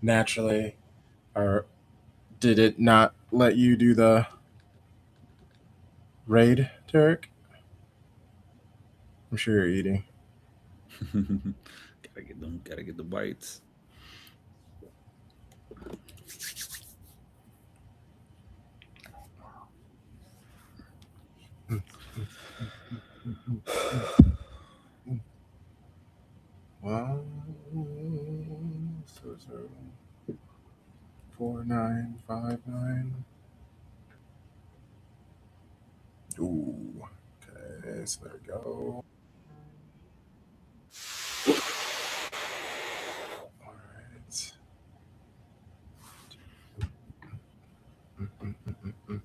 Naturally, or did it not let you do the raid, Derek? I'm sure you're eating. Gotta get the bites. Well, so 4959. Ooh. Okay, so there we go. All right. Mm, mm, mm, mm, mm,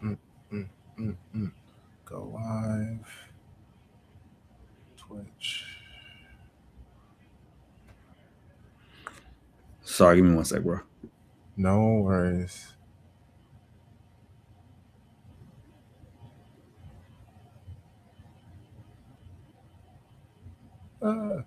mm, mm, mm, mm. Go live. Twitch. Sorry, give me one sec, bro. No worries. Uh,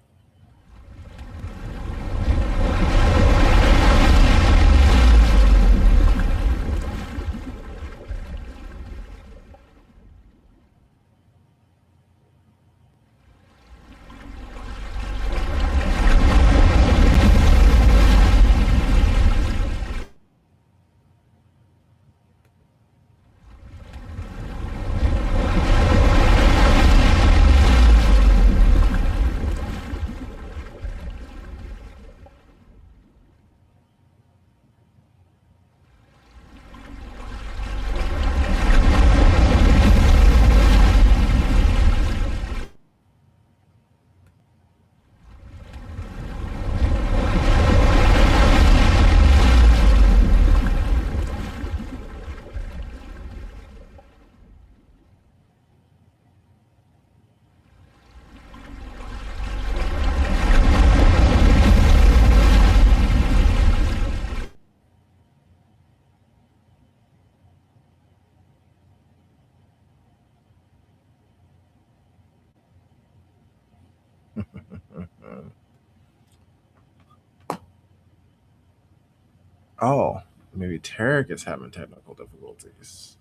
oh, maybe Tarek is having technical difficulties.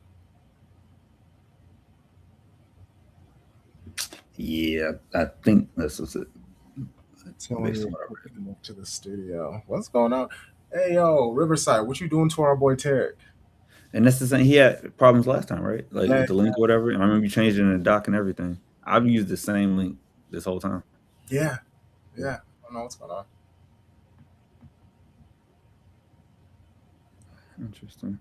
Yeah, I think that's what's it. Telling Based you on what I read. to move to the studio. What's going on? Hey yo, Riverside, what you doing to our boy Tarek? And that's the thing. He had problems last time, right? Like Yeah, with the link or whatever. And I remember you changed it in the doc and everything. I've used the same link this whole time. yeah, yeah. I don't know what's going on. Interesting.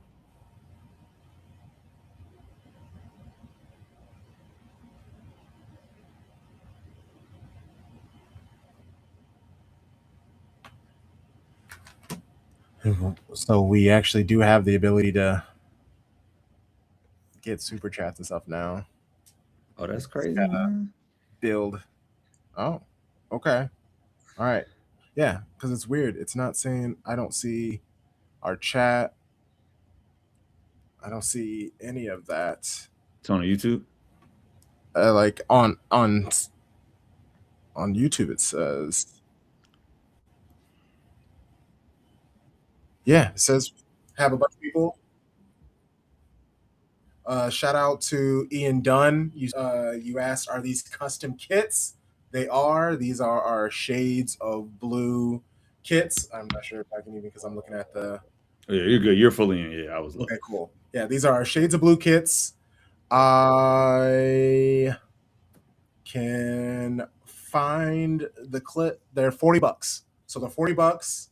So we actually do have the ability to get super chats and stuff now. Oh, that's Just crazy, gotta man. build. Oh, okay. All right. Yeah, because it's weird. It's not saying I don't see our chat. I don't see any of that. It's on YouTube. Like on YouTube, it says yeah. It says have a bunch of people. Shout out to Ian Dunn. You asked, are these custom kits? They are. These are our shades of blue kits. I'm not sure if I can even because I'm looking at the. Oh, yeah, you're good. You're fully in. Yeah, I was low. Okay, cool. Yeah, these are our shades of blue kits. I can find the clip. They're $40. So they're $40.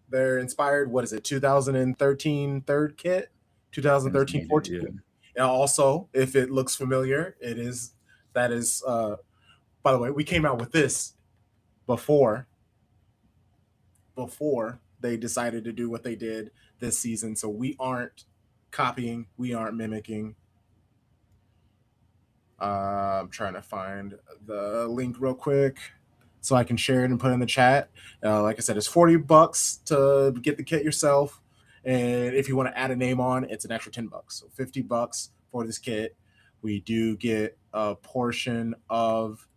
They're inspired. What is it? 2013 third kit, And it's 2013 needed. 14. Yeah. And also, if it looks familiar, it is that is. By the way, we came out with this before before they decided to do what they did this season. So we aren't copying. We aren't mimicking. I'm trying to find the link real quick so I can share it and put it in the chat. Like I said, it's $40 to get the kit yourself, and if you want to add a name on, it's an extra $10. So $50 for this kit. We do get a portion of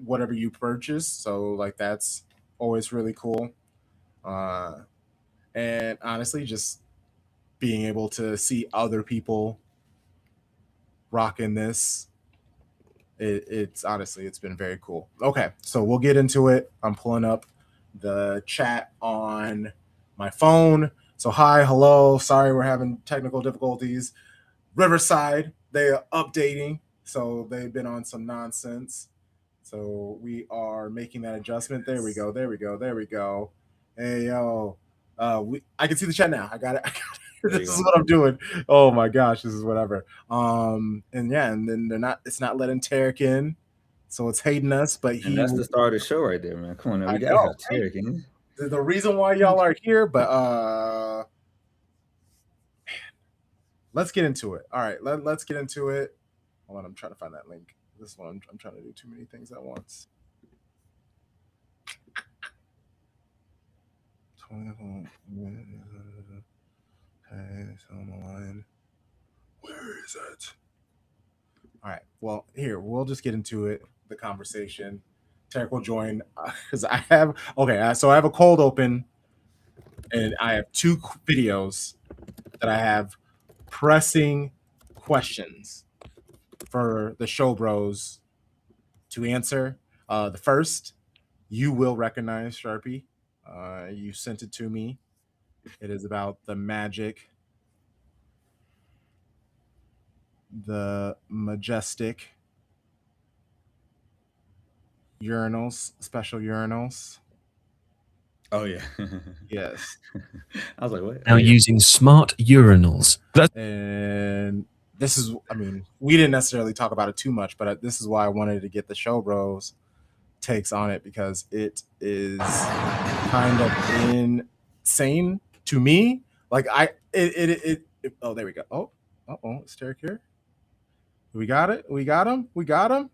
whatever you purchase. So like that's always really cool. Uh, and honestly, just being able to see other people rocking this, it's honestly it's been very cool. Okay, so we'll get into it. I'm pulling up the chat on my phone. So hi, hello. Sorry, we're having technical difficulties. Riverside, they are updating, so they've been on some nonsense. So we are making that adjustment. There we go. There we go. There we go. Hey yo, I can see the chat now. I got it. I got it. This is what I'm doing. Oh my gosh, this is whatever. And yeah, and then they're not. It's not letting Tarek in, so it's hating us. But And that's the start of the show right there, man. Come on, now. We gotta have Tarek in. The reason why y'all are here, but let's get into it. All right, let's get into it. Hold on, I'm trying to find that link. This one, I'm trying to do too many things at once. Okay, so I'm on. Where is it? All right. Well, here we'll just get into it. The conversation. Tarek will join because I have so I have a cold open, and I have two videos that I have pressing questions for the show bros to answer. The first, you will recognize Sharpie. You sent it to me. It is about the magic, the majestic urinals, special urinals. Oh yeah. Yes. I was like, what? Now using smart urinals. And this is, I mean, we didn't necessarily talk about it too much, but this is why I wanted to get the show bros takes on it, because it is kind of insane to me. Like oh, there we go. Oh, it's Tarek here. We got it. We got him. We got him.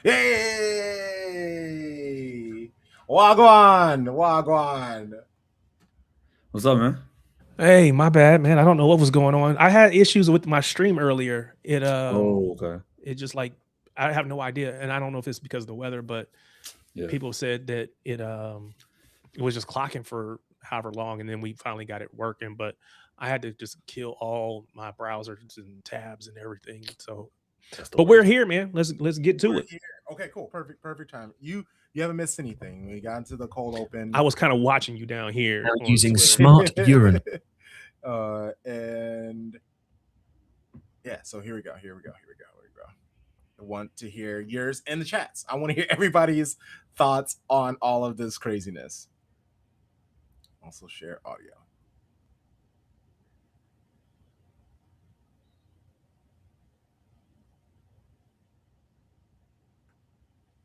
Yay! Wagwan. What's up, man? Hey, my bad, man. I don't know what was going on. I had issues with my stream earlier. Okay. It just like I have no idea, and I don't know if it's because of the weather, but people said that it was just clocking for however long, and then we finally got it working. But I had to just kill all my browsers and tabs and everything. So, but we're here, man. Let's get to it. Here. Okay, cool, perfect time. You haven't missed anything. We got into the cold open. I was kind of watching you down here now using smart urinal. And yeah, so here we go. I want to hear yours and the chats. I want to hear everybody's thoughts on all of this craziness. Also share audio.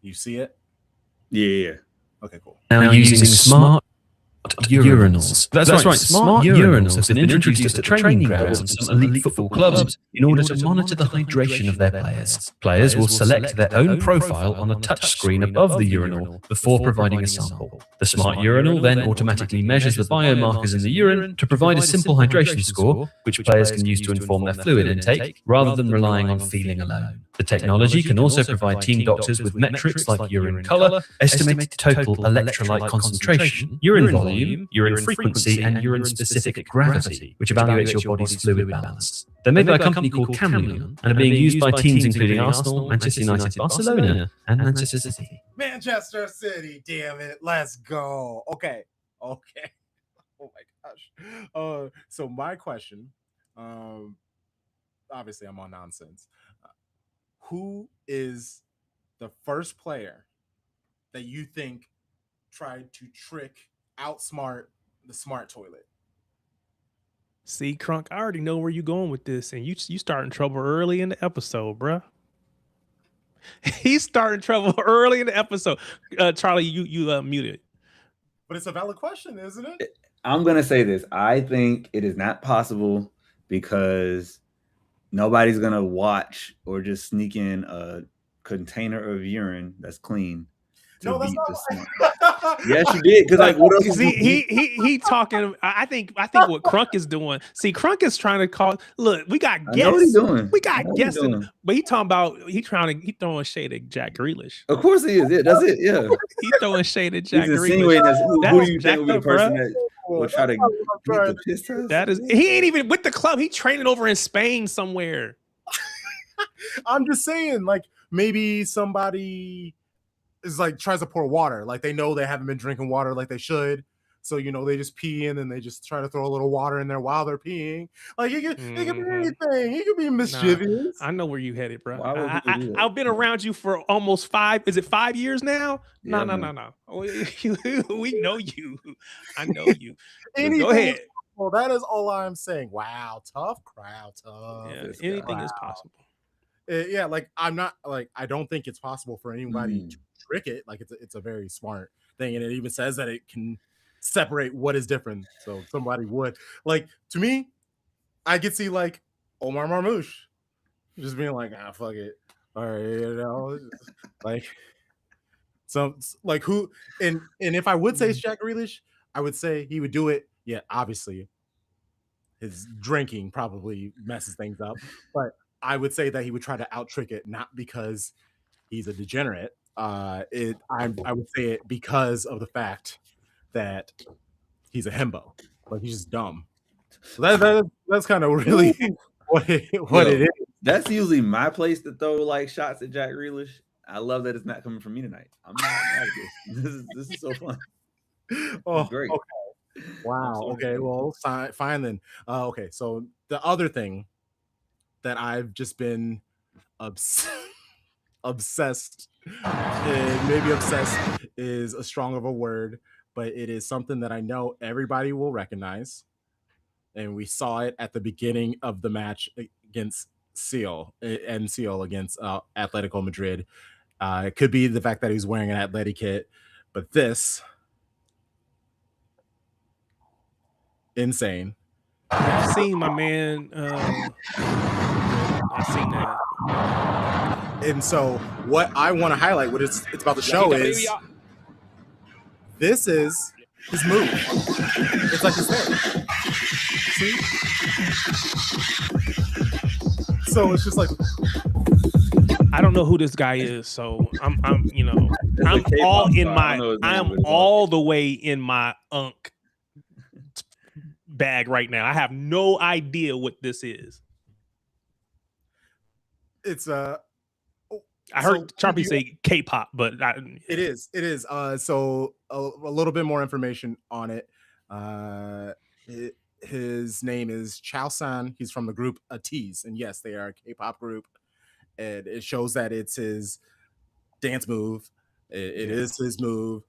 You see it? Yeah. Okay, cool. Now using smart urinals. That's right. Smart urinals have been introduced at training grounds and some elite football clubs in order to monitor the hydration of their players. Players will select their own profile on a touchscreen above the urinal before providing a sample. The smart urinal then automatically measures the biomarkers in the urine to provide a simple hydration score, which players can use to inform their fluid intake rather than relying on feeling alone. The technology can also provide team doctors with metrics like urine color, estimated total electrolyte concentration, urine volume, urine frequency, and urine-specific gravity, which evaluates your body's fluid balance. They're made by a company called Camleon and are being used by teams including Arsenal, Manchester United, Barcelona, and Manchester City. Manchester City, damn it. Let's go. Okay. Oh my gosh. So my question, obviously I'm on nonsense. Who is the first player that you think tried to outsmart the smart toilet? See, Crunk, I already know where you're going with this, and you starting trouble early in the episode, bruh. He's starting trouble early in the episode. Charlie, you muted. But it's a valid question, isn't it? I'm gonna say this. I think it is not possible because nobody's gonna watch or just sneak in a container of urine that's clean to beat the Smart. Yes, you did. Because like, what else? See, he talking. I think what Crunk is doing. See, Crunk is trying to call. Look, we got guests. I know what he's doing. We got guests, but he talking about he throwing shade at Jack Grealish. Of course he is. Yeah, that's it. Yeah, he throwing shade at Jack he's Grealish. Who do you think will be the person that will try to beat the piss test? That is, he ain't even with the club. He training over in Spain somewhere. I'm just saying, like, maybe somebody is like tries to pour water, like they know they haven't been drinking water like they should, so you know they just pee and then they just try to throw a little water in there while they're peeing. Like it could be anything. It could be mischievous. I know where you headed, bro. I've been around you for almost 5 years now? Yeah, no. We know you. I know you. Go ahead. Well, that is all I'm saying. Wow, tough crowd, tough. Yeah, anything is possible. Yeah, like I'm not like I don't think it's possible for anybody to trick it. Like it's a very smart thing, and it even says that it can separate what is different. So somebody would like, to me, I could see like Omar Marmoush just being like, fuck it, all right, you know, like some like who and if I would say it's Jack Grealish, I would say he would do it. Yeah, obviously, his drinking probably messes things up, but I would say that he would try to out trick it, not because he's a degenerate. I would say it because of the fact that he's a himbo, like he's just dumb. So that's kind of really what it is. That's usually my place to throw like shots at Jack Grealish. I love that it's not coming from me tonight. I'm not mad at this. This is so fun. Oh, great. Okay. Wow. Okay. Well, fine then. Okay. So the other thing that I've just been obsessed, maybe obsessed is a strong of a word, but it is something that I know everybody will recognize, and we saw it at the beginning of the match against Seal against Atletico Madrid. It could be the fact that he's wearing an athletic kit, but this insane. I've seen my man. I've seen that. And so what I want to highlight, what it's about the show is, this is his move. It's like his thing. See? So it's just like, I don't know who this guy is, so I'm all the way in my unk bag right now. I have no idea what this is. It's I heard Charpy say K-pop, but it is. So a little bit more information on it. His name is Chao San. He's from the group Atiz, and yes, they are a K-pop group. And it shows that it's his dance move. It is his move.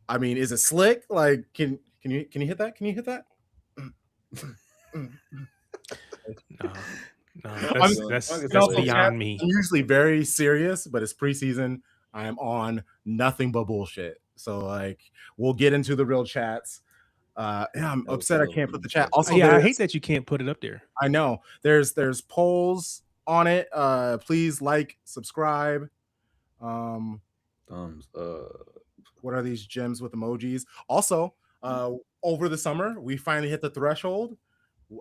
I mean, is it slick? Like, can you hit that? Can you hit that? No, that's beyond me. I'm usually very serious, but it's preseason. I am on nothing but bullshit. So like, we'll get into the real chats. I'm upset I can't put the chat. Also, I hate that you can't put it up there. I know there's polls on it. Please like, subscribe. Thumbs up. What are these gems with emojis? Also, over the summer, we finally hit the threshold.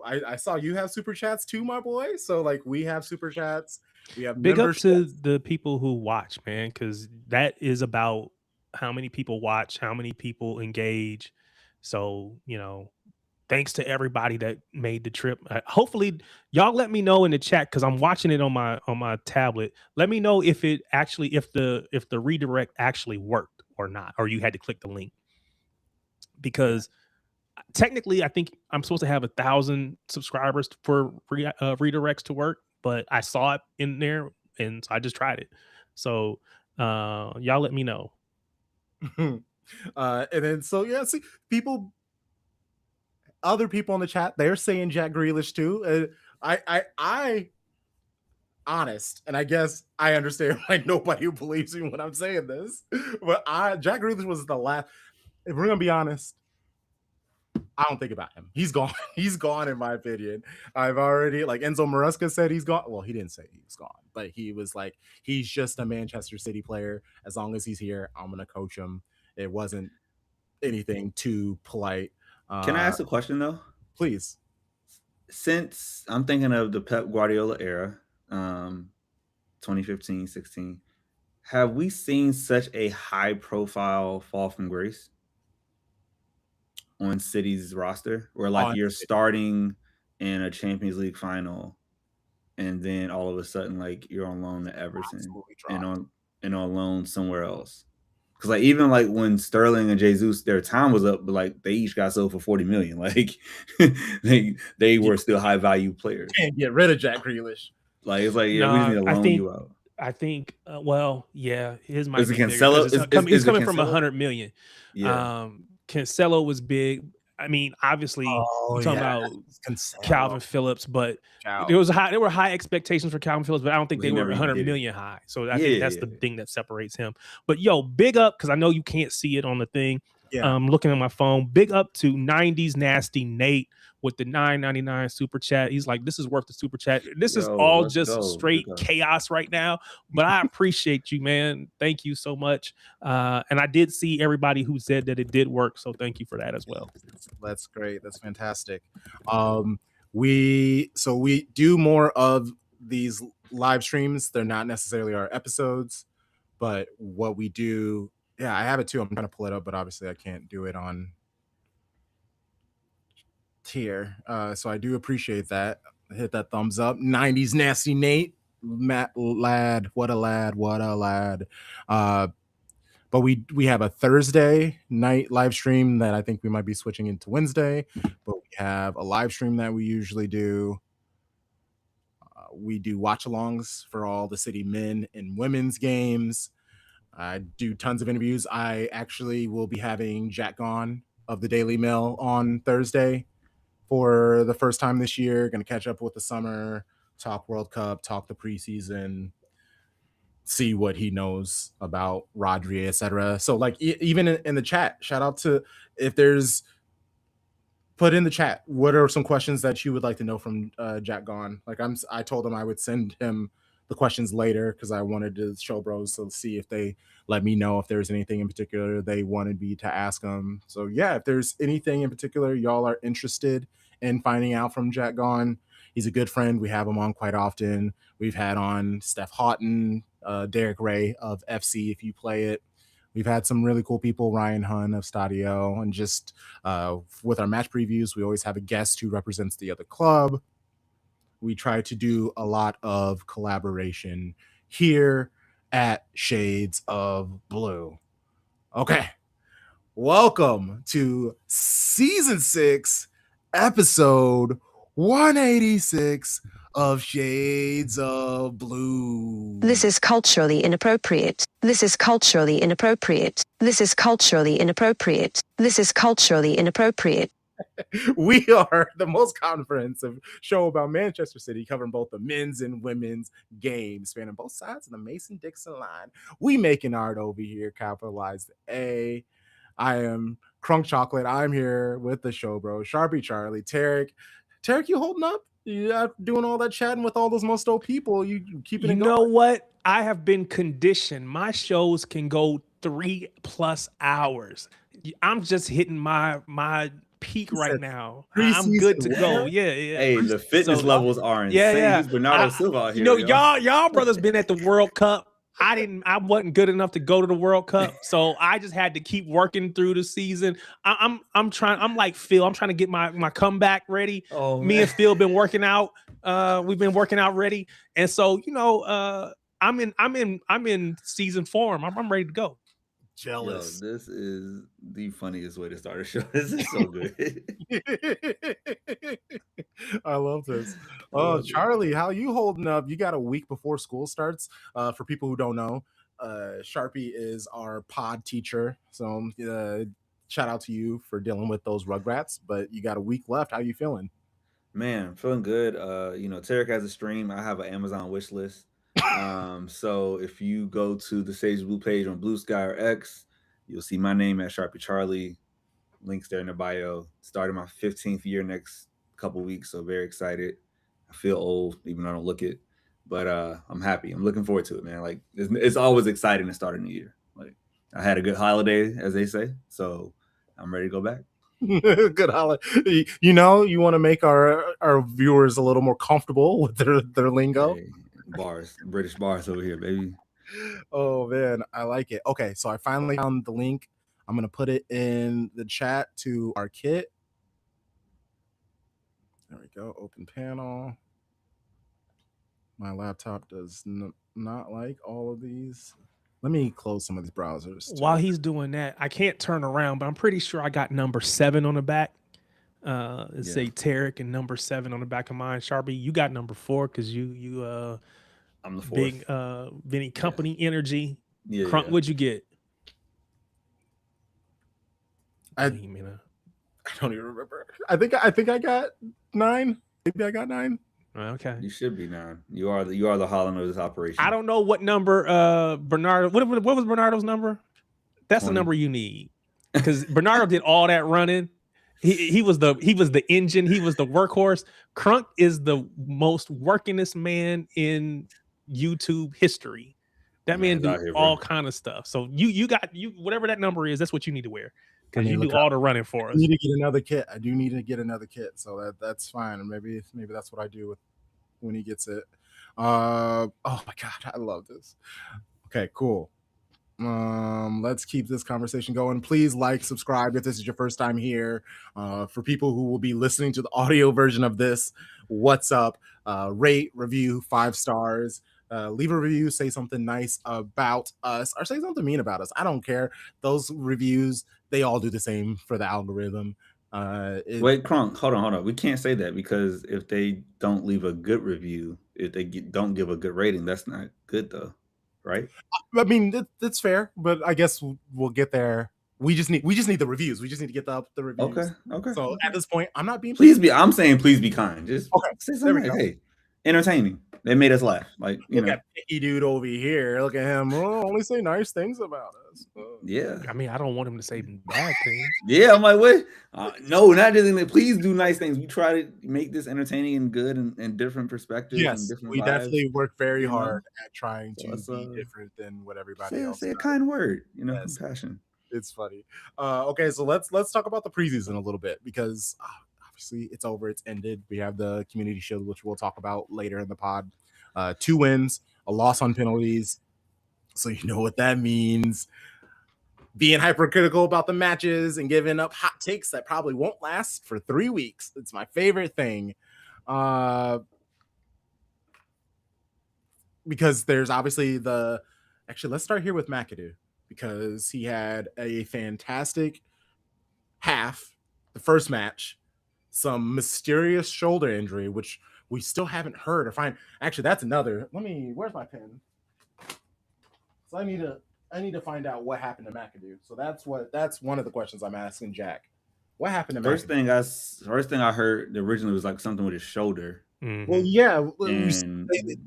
I saw you have super chats too, my boy. So like, we have super chats. We have big up to the people who watch, man, because that is about how many people watch, how many people engage. So thanks to everybody that made the trip. Hopefully, y'all let me know in the chat, because I'm watching it on my tablet. Let me know if the redirect actually worked or not, or you had to click the link, because technically I think I'm supposed to have 1,000 subscribers for redirects to work, but I saw it in there, and so I just tried it. So y'all let me know. And then see, other people in the chat, they're saying Jack Grealish too. I honest, and I guess I understand like nobody who believes me when I'm saying this, but Jack Grealish was the last. If we're gonna be honest, I don't think about him. He's gone. He's gone, in my opinion. I've already, like Enzo Maresca said he's gone. Well, he didn't say he was gone, but he was like, he's just a Manchester City player. As long as he's here, I'm going to coach him. It wasn't anything too polite. Can I ask a question, though? Please. Since I'm thinking of the Pep Guardiola era, 2015, 16, have we seen such a high-profile fall from grace on City's roster, where like you're starting in a Champions League final, and then all of a sudden like you're on loan to Everton and on loan somewhere else? Because like even like when Sterling and Jesus, their time was up, but like they each got sold for 40 million. Like they were still high value players. Can't get rid of Jack Grealish. Like it's like we just need to loan you out. I think well, yeah, his might is be Cancelo. He's coming from 100 million. Yeah. Cancelo was big. I mean, obviously, we're talking about Cancelo. Calvin Phillips, but there were high expectations for Calvin Phillips, but I don't think they were 100 million high. So I think that's the thing that separates him. But yo, big up, because I know you can't see it on the thing. Yeah. Looking at my phone, big up to 90s Nasty Nate with the $9.99 super chat. He's like, this is worth the super chat. This is all just straight chaos right now, but I appreciate you, man. Thank you so much. And I did see everybody who said that it did work, so thank you for that as well. That's great. That's fantastic. We do more of these live streams. They're not necessarily our episodes, but what we do, yeah, I have it too. I'm trying to pull it up, but obviously I can't do it on here. So I do appreciate that. Hit that thumbs up. 90s Nasty Nate, Matt lad, what a lad. But we have a Thursday night live stream that I think we might be switching into Wednesday. But we have a live stream that we usually do. We do watch-alongs for all the City men and women's games. I do tons of interviews. I actually will be having Jack Gone of the Daily Mail on Thursday for the first time this year. Going to catch up with the summer, talk World Cup, talk the preseason, see what he knows about Rodri, etc. So like even in the chat, shout out to, if there's, put in the chat, what are some questions that you would like to know from Jack Gone? Like I told him I would send him the questions later because I wanted to show bros to see if they let me know if there's anything in particular they wanted me to ask them. So yeah, if there's anything in particular y'all are interested in finding out from Jack Gone, he's a good friend. We have him on quite often. We've had on Steph Houghton, Derek Ray of FC, if you play it. We've had some really cool people, Ryan Hunn of Stadio, and just with our match previews, we always have a guest who represents the other club. We try to do a lot of collaboration here at Shades of Blue. Okay. Welcome to season 6, episode 186 of Shades of Blue. This is culturally inappropriate. This is culturally inappropriate. This is culturally inappropriate. This is culturally inappropriate. We are the most comprehensive show about Manchester City, covering both the men's and women's games, spanning both sides of the Mason-Dixon line. We making art over here, capitalized A. I am Crunk Chocolate. I'm here with the show, bro. Sharpie Charlie, Tarek. Tarek, you holding up? You doing all that chatting with all those most dope people? You keeping it going? You know what? I have been conditioned. My shows can go 3+ hours. I'm just hitting my peak right now. I'm good to go. Yeah. Hey, the fitness levels are insane. Yeah. Bernardo Silva out here. You know, y'all brothers been at the World Cup. I wasn't good enough to go to the World Cup, so I just had to keep working through the season. I'm like Phil. I'm trying to get my comeback ready. Me and Phil been working out. We've been working out ready, and so I'm in season form. I'm ready to go. Jealous. Yo, this is the funniest way to start a show. This is so good. I love this. Oh, Charlie, how you holding up? You got a week before school starts. For people who don't know, Sharpie is our pod teacher. So shout out to you for dealing with those Rugrats. But you got a week left. How you feeling? Man, I'm feeling good. Tarek has a stream. I have an Amazon wish list. So if you go to the Sage Blue page on Blue Sky or X, you'll see my name at Sharpie Charlie. links there in the bio. Starting my 15th year next couple weeks, so very excited. I feel old, even though I don't look it, but I'm happy. I'm looking forward to it, man. Like it's always exciting to start a new year. Like I had a good holiday, as they say, so I'm ready to go back. Good holiday. You know, you want to make our viewers a little more comfortable with their lingo. Hey, bars, British bars over here, baby. Oh man, I like it. Okay, so I finally found the link. I'm gonna put it in the chat to our kit. There we go. Open panel. My laptop does not like all of these. Let me close some of these browsers too. While he's doing that, I can't turn around, but I'm pretty sure I got number 7 on the back. Say Tarek and number 7 on the back of mine. Sharpie, you got number 4 because you I'm the 4th. Big Vinny Company energy. Yeah. Crunk, what'd you get? I don't even remember. I think I got 9. Maybe I got 9. Okay. You should be 9. You are the Holland of this operation. I don't know what number Bernardo. What was Bernardo's number? That's 20. The number you need, because Bernardo did all that running. He was the engine. He was the workhorse. Crunk is the most workingest man in YouTube history. That man do all kind of stuff. So you got whatever that number is. That's what you need to wear, because you do all the running for us. I need to get another kit. I do need to get another kit, so that's fine. And maybe that's what I do when he gets it. Oh my god, I love this. Okay, cool. Let's keep this conversation going. Please like, subscribe if this is your first time here. For people who will be listening to the audio version of this, what's up? Rate, review, 5 stars. Leave a review, say something nice about us, or say something mean about us. I don't care. Those reviews, they all do the same for the algorithm. Wait, Crunk, hold on. We can't say that, because if they don't leave a good review, if they don't give a good rating, that's not good though, right? I mean, that's fair, but I guess we'll get there. We just need the reviews. We just need to get the reviews. Okay. So at this point, I'm not being. I'm saying please be kind. Just say something like, hey, entertaining. They made us laugh. Like, look at picky dude over here. Look at him. Only say nice things about us. Yeah. I mean, I don't want him to say bad things. Yeah, I'm like, what? No, not just. Please do nice things. We try to make this entertaining and good and different perspectives. Yes, and different we vibes. Definitely work very hard at trying to be different than what everybody else. Say a kind word. Yes. Compassion. It's funny. Okay, so let's talk about the preseason a little bit, because obviously it's over. It's ended. We have the community shield, which we'll talk about later in the pod. 2 wins, a loss on penalties. So you know what that means. Being hypercritical about the matches and giving up hot takes that probably won't last for 3 weeks. It's my favorite thing. Because there's obviously actually, let's start here with McAdoo, because he had a fantastic half, the first match, some mysterious shoulder injury, which we still haven't heard or find. Actually, that's another. Where's my pen? So I need to find out what happened to McAdoo. So that's one of the questions I'm asking Jack. What happened to McAdoo? First thing I heard originally was like something with his shoulder. Mm-hmm. Well, yeah,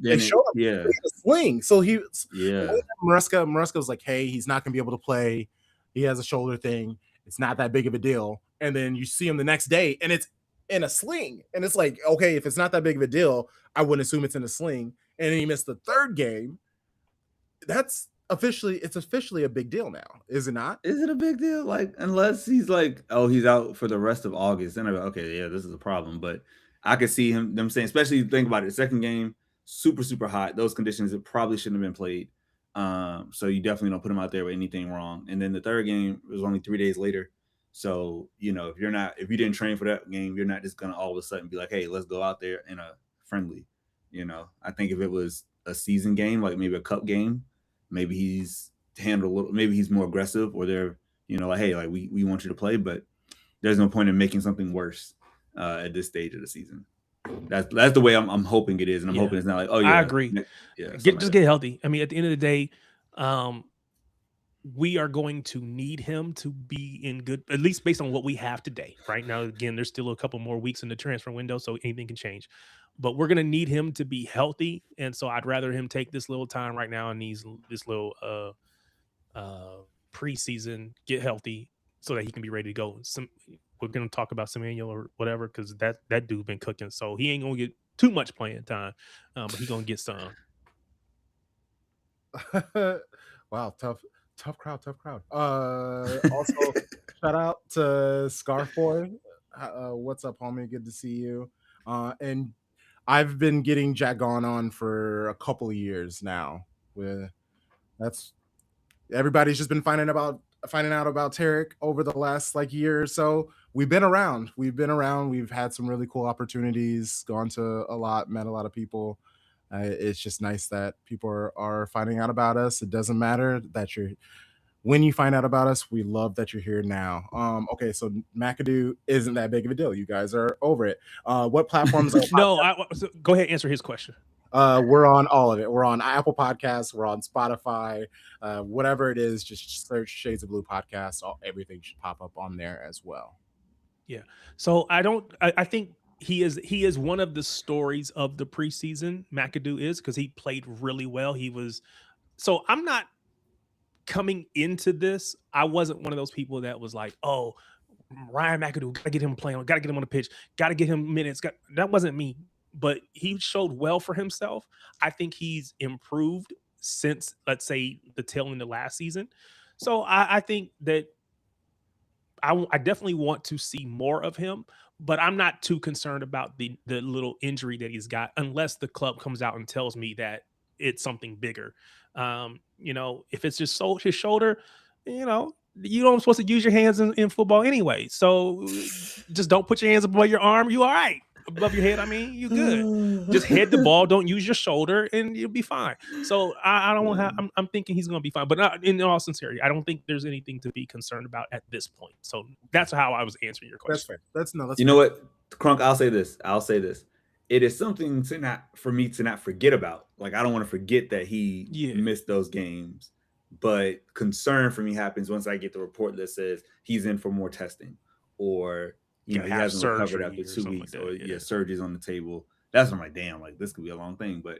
they showed him a sling. So Maresca was like, hey, he's not gonna be able to play. He has a shoulder thing. It's not that big of a deal. And then you see him the next day, and it's in a sling. And it's like, okay, if it's not that big of a deal, I wouldn't assume it's in a sling. And then he missed the 3rd game. It's officially a big deal now, is it not? Is it a big deal? Like, unless he's like, oh, he's out for the rest of August, then I'm like, okay, yeah, this is a problem. But I could see them saying, especially think about it, the 2nd game, super, super hot. Those conditions, it probably shouldn't have been played. So you definitely don't put him out there with anything wrong. And then the 3rd game was only 3 days later. So, if you didn't train for that game, you're not just gonna all of a sudden be like, hey, let's go out there in a friendly. I think if it was a season game, like maybe a cup game, maybe he's handled a little, maybe he's more aggressive, or they're, like, hey, like we want you to play, but there's no point in making something worse at this stage of the season. That's the way I'm hoping it is, and I'm hoping it's not like, oh yeah, I agree. Yeah, get healthy. I mean, at the end of the day, we are going to need him to be in good, at least based on what we have today. Right now, again, there's still a couple more weeks in the transfer window, so anything can change. But we're going to need him to be healthy, and so I'd rather him take this little time right now in this little preseason, get healthy, so that he can be ready to go. We're gonna talk about Samuel or whatever because that dude been cooking, so he ain't gonna get too much playing time, but he gonna get some. Wow, tough crowd. Also, shout out to Scarf Boy. What's up, homie? Good to see you. And I've been getting Jack Gone on for a couple of years now. That's everybody's just been finding out about Tarek over the last like year or so. We've been around. We've had some really cool opportunities, gone to a lot, met a lot of people. It's just nice that people are finding out about us. It doesn't matter that when you find out about us, we love that you're here now. Okay, so McAdoo isn't that big of a deal. You guys are over it. What platforms? No, so go ahead, answer his question. We're on all of it. We're on Apple Podcasts. We're on Spotify. Whatever it is, just search Shades of Blue Podcasts. Everything should pop up on there as well. Yeah. So I think he is one of the stories of the preseason. McAdoo is because he played really well. So I'm not coming into this. I wasn't one of those people that was like, oh, Ryan McAdoo, gotta get him playing, gotta get him on the pitch, gotta get him minutes. That wasn't me, but he showed well for himself. I think he's improved since, let's say, the tail end of last season. So I think that I definitely want to see more of him, but I'm not too concerned about the little injury that he's got unless the club comes out and tells me that it's something bigger. If it's just his shoulder, you don't supposed to use your hands in football anyway. So just don't put your hands above your arm. You all right. Above your head, I mean, you good. Just head the ball, don't use your shoulder, and you'll be fine. So I don't have. I'm thinking he's going to be fine, but not, in all sincerity, I don't think there's anything to be concerned about at this point. So that's how I was answering your question. That's fair. That's you know what, Crunk? I'll say this. It is something for me to not forget about. Like, I don't want to forget that he missed those games, but concern for me happens once I get the report that says he's in for more testing, or he hasn't recovered after 2 weeks, or surgery's on the table. That's when I'm like, damn, like this could be a long thing. But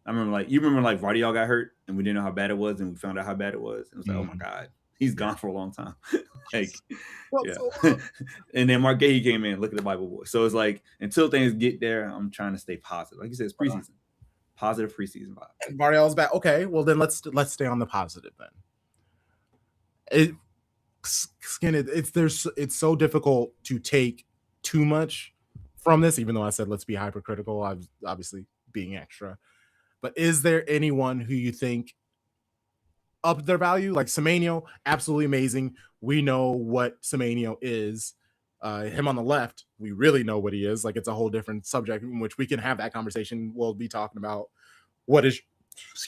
I remember, you remember Vardial got hurt and we didn't know how bad it was, and we found out how bad it was. It was like, oh my God, he's gone for a long time. And then Mark Gahey came in, look at the Bible boy. So it's like, until things get there, I'm trying to stay positive. Like you said, it's preseason. Positive preseason vibe. Vardial's back. Okay, well then let's stay on the positive then. It's so difficult to take too much from this, even though I said let's be hypercritical. I was obviously being extra, but is there anyone who you think upped their value? Like Semenyo, absolutely amazing. We know what Semenyo is. Him on the left, we really know what he is. Like, it's a whole different subject in which we can have that conversation. We'll be talking about what is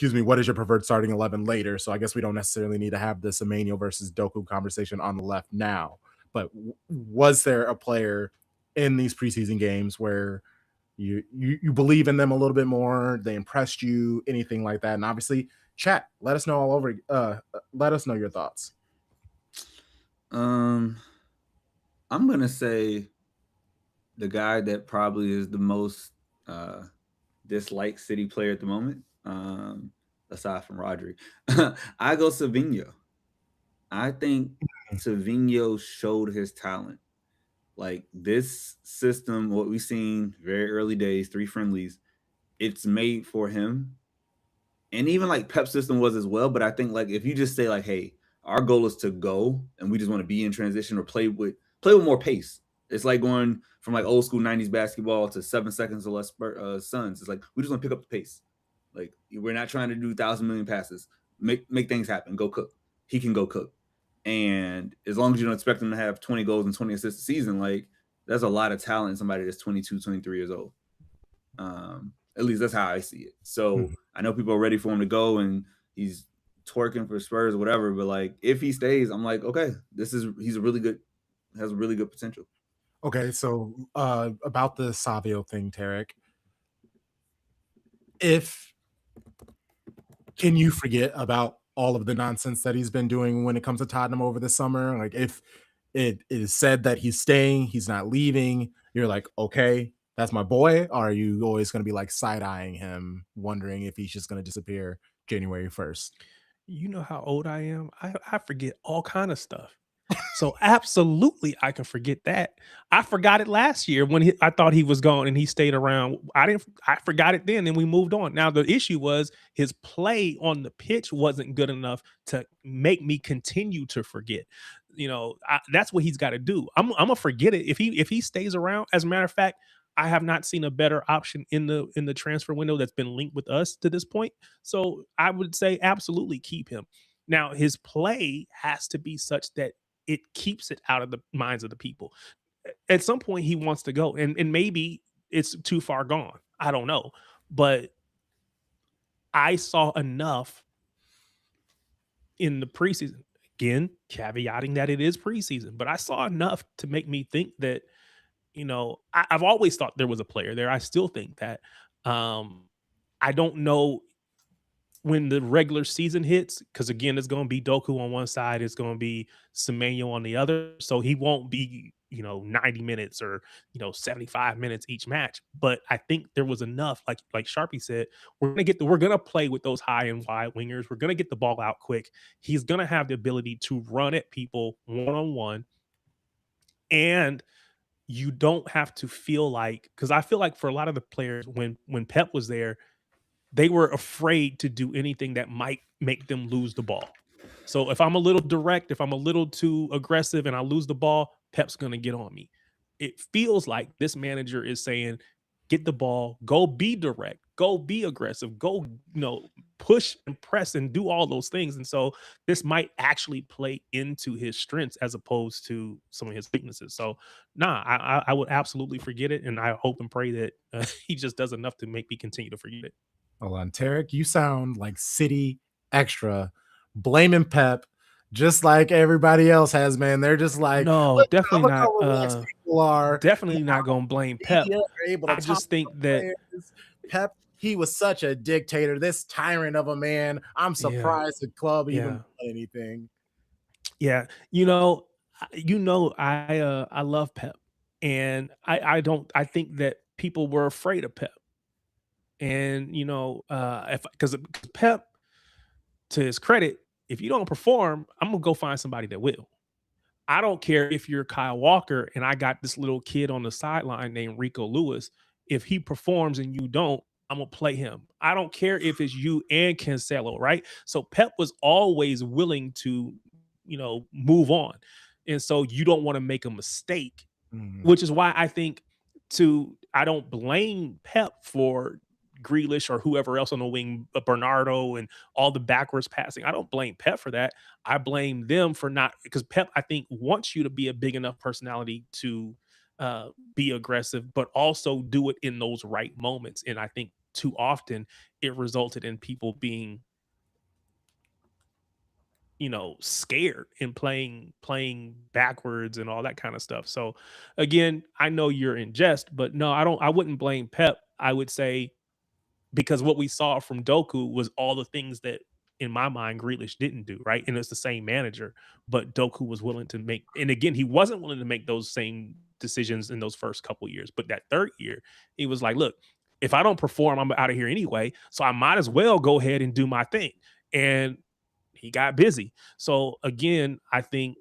your preferred starting 11 later. So I guess we don't necessarily need to have the Semenyo versus Doku conversation on the left now. But was there a player in these preseason games where you believe in them a little bit more, they impressed you, anything like that? And obviously, chat, let us know let us know your thoughts. I'm gonna say the guy that probably is the most disliked City player at the moment, aside from Rodri. I go Savinho. I think Savinho showed his talent. Like, this system, what we've seen very early days, 3 friendlies, it's made for him. And even like Pep's system was as well. But I think, like, if you just say like, hey, our goal is to go and we just want to be in transition or play with more pace. It's like going from like old school 90s basketball to 7 seconds or less Suns. It's like, we just want to pick up the pace. Like, we're not trying to do 1,000 million passes. Make things happen. Go cook. He can go cook. And as long as you don't expect him to have 20 goals and 20 assists a season, like, that's a lot of talent in somebody that's 22, 23 years old. At least that's how I see it. So I know people are ready for him to go and he's twerking for Spurs or whatever, but like, if he stays, I'm like, okay, has a really good potential. Okay, so about the Savio thing, Tarek, can you forget about all of the nonsense that he's been doing when it comes to Tottenham over the summer? Like, if it is said that he's staying, he's not leaving, you're like, okay, that's my boy? Or are you always going to be like side-eyeing him, wondering if he's just going to disappear January 1st? You know how old I am. I forget all kind of stuff. So absolutely, I can forget that. I forgot it last year when I thought he was gone and he stayed around. I forgot it then, and we moved on. Now the issue was his play on the pitch wasn't good enough to make me continue to forget. That's what he's got to do. I'm gonna forget it if he stays around. As a matter of fact, I have not seen a better option in the transfer window that's been linked with us to this point. So I would say absolutely keep him. Now his play has to be such that it keeps it out of the minds of the people. At some point, he wants to go, and maybe it's too far gone. I don't know, but I saw enough in the preseason. Again, caveating that it is preseason, but I saw enough to make me think that I've always thought there was a player there. I still think that. I don't know when the regular season hits, because again, it's going to be Doku on one side, it's going to be Semenyo on the other. So he won't be, 90 minutes or, 75 minutes each match. But I think there was enough, like Sharpie said, we're going to play with those high and wide wingers. We're going to get the ball out quick. He's going to have the ability to run at people one-on-one. And you don't have to feel like, because I feel like for a lot of the players, when Pep was there, they were afraid to do anything that might make them lose the ball. So if I'm a little direct, if I'm a little too aggressive and I lose the ball, Pep's going to get on me. It feels like this manager is saying, get the ball, go be direct, go be aggressive, go, push and press and do all those things. And so this might actually play into his strengths as opposed to some of his weaknesses. So I would absolutely forget it. And I hope and pray that he just does enough to make me continue to forget it. Hold on, Tarek, you sound like City Extra blaming Pep just like everybody else has, man. They're just like, no, definitely not. People are definitely not gonna blame Pep. I just think that Pep, he was such a dictator, this tyrant of a man. I'm surprised the club even did anything. Yeah, I love Pep, and I think that people were afraid of Pep. And because Pep, to his credit, if you don't perform, I'm gonna go find somebody that will. I don't care if you're Kyle Walker and I got this little kid on the sideline named Rico Lewis. If he performs and you don't, I'm gonna play him. I don't care if it's you and Cancelo, right? So Pep was always willing to, move on, and so you don't want to make a mistake, which is why I think I don't blame Pep for Grealish or whoever else on the wing, Bernardo and all the backwards passing. I don't blame Pep for that. I blame them for not, because Pep, I think, wants you to be a big enough personality to be aggressive, but also do it in those right moments. And I think too often it resulted in people being, scared and playing backwards and all that kind of stuff. So again, I know you're in jest, but no, I wouldn't blame Pep. I would say, because what we saw from Doku was all the things that, in my mind, Grealish didn't do, right? And it's the same manager, but Doku was willing to make, and again, he wasn't willing to make those same decisions in those first couple years. But that third year, he was like, look, if I don't perform, I'm out of here anyway. So I might as well go ahead and do my thing. And he got busy. So again, I think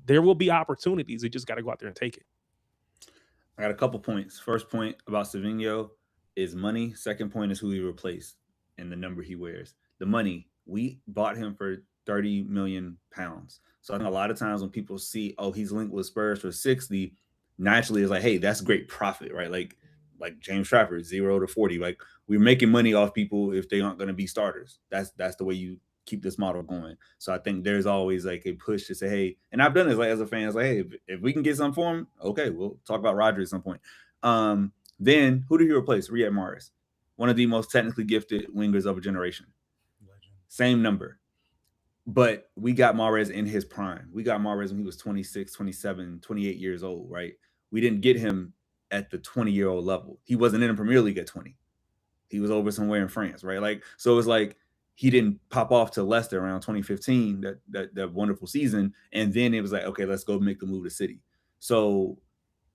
there will be opportunities. You just got to go out there and take it. I got a couple points. First point about Savinho is money. Second point is who he replaced and the number he wears. The money, we bought him for 30 million pounds. So I think a lot of times when people see, oh, he's linked with Spurs for 60, naturally it's like, hey, that's great profit, right? Like James Trafford, 0 to 40. Like, we're making money off people if they aren't going to be starters. That's the way you keep this model going. So I think there's always like a push to say, hey, and I've done this like as a fan, it's like, hey, if we can get something for him, okay, we'll talk about Rodri at some point. Then who did he replace? Riyad Mahrez, one of the most technically gifted wingers of a generation. Legend. Same number. But we got Mahrez in his prime. We got Mahrez when he was 26, 27, 28 years old, right? We didn't get him at the 20-year-old level. He wasn't in the Premier League at 20. He was over somewhere in France, right? Like, so it was like he didn't pop off to Leicester around 2015, that wonderful season. And then it was like, okay, let's go make the move to City. So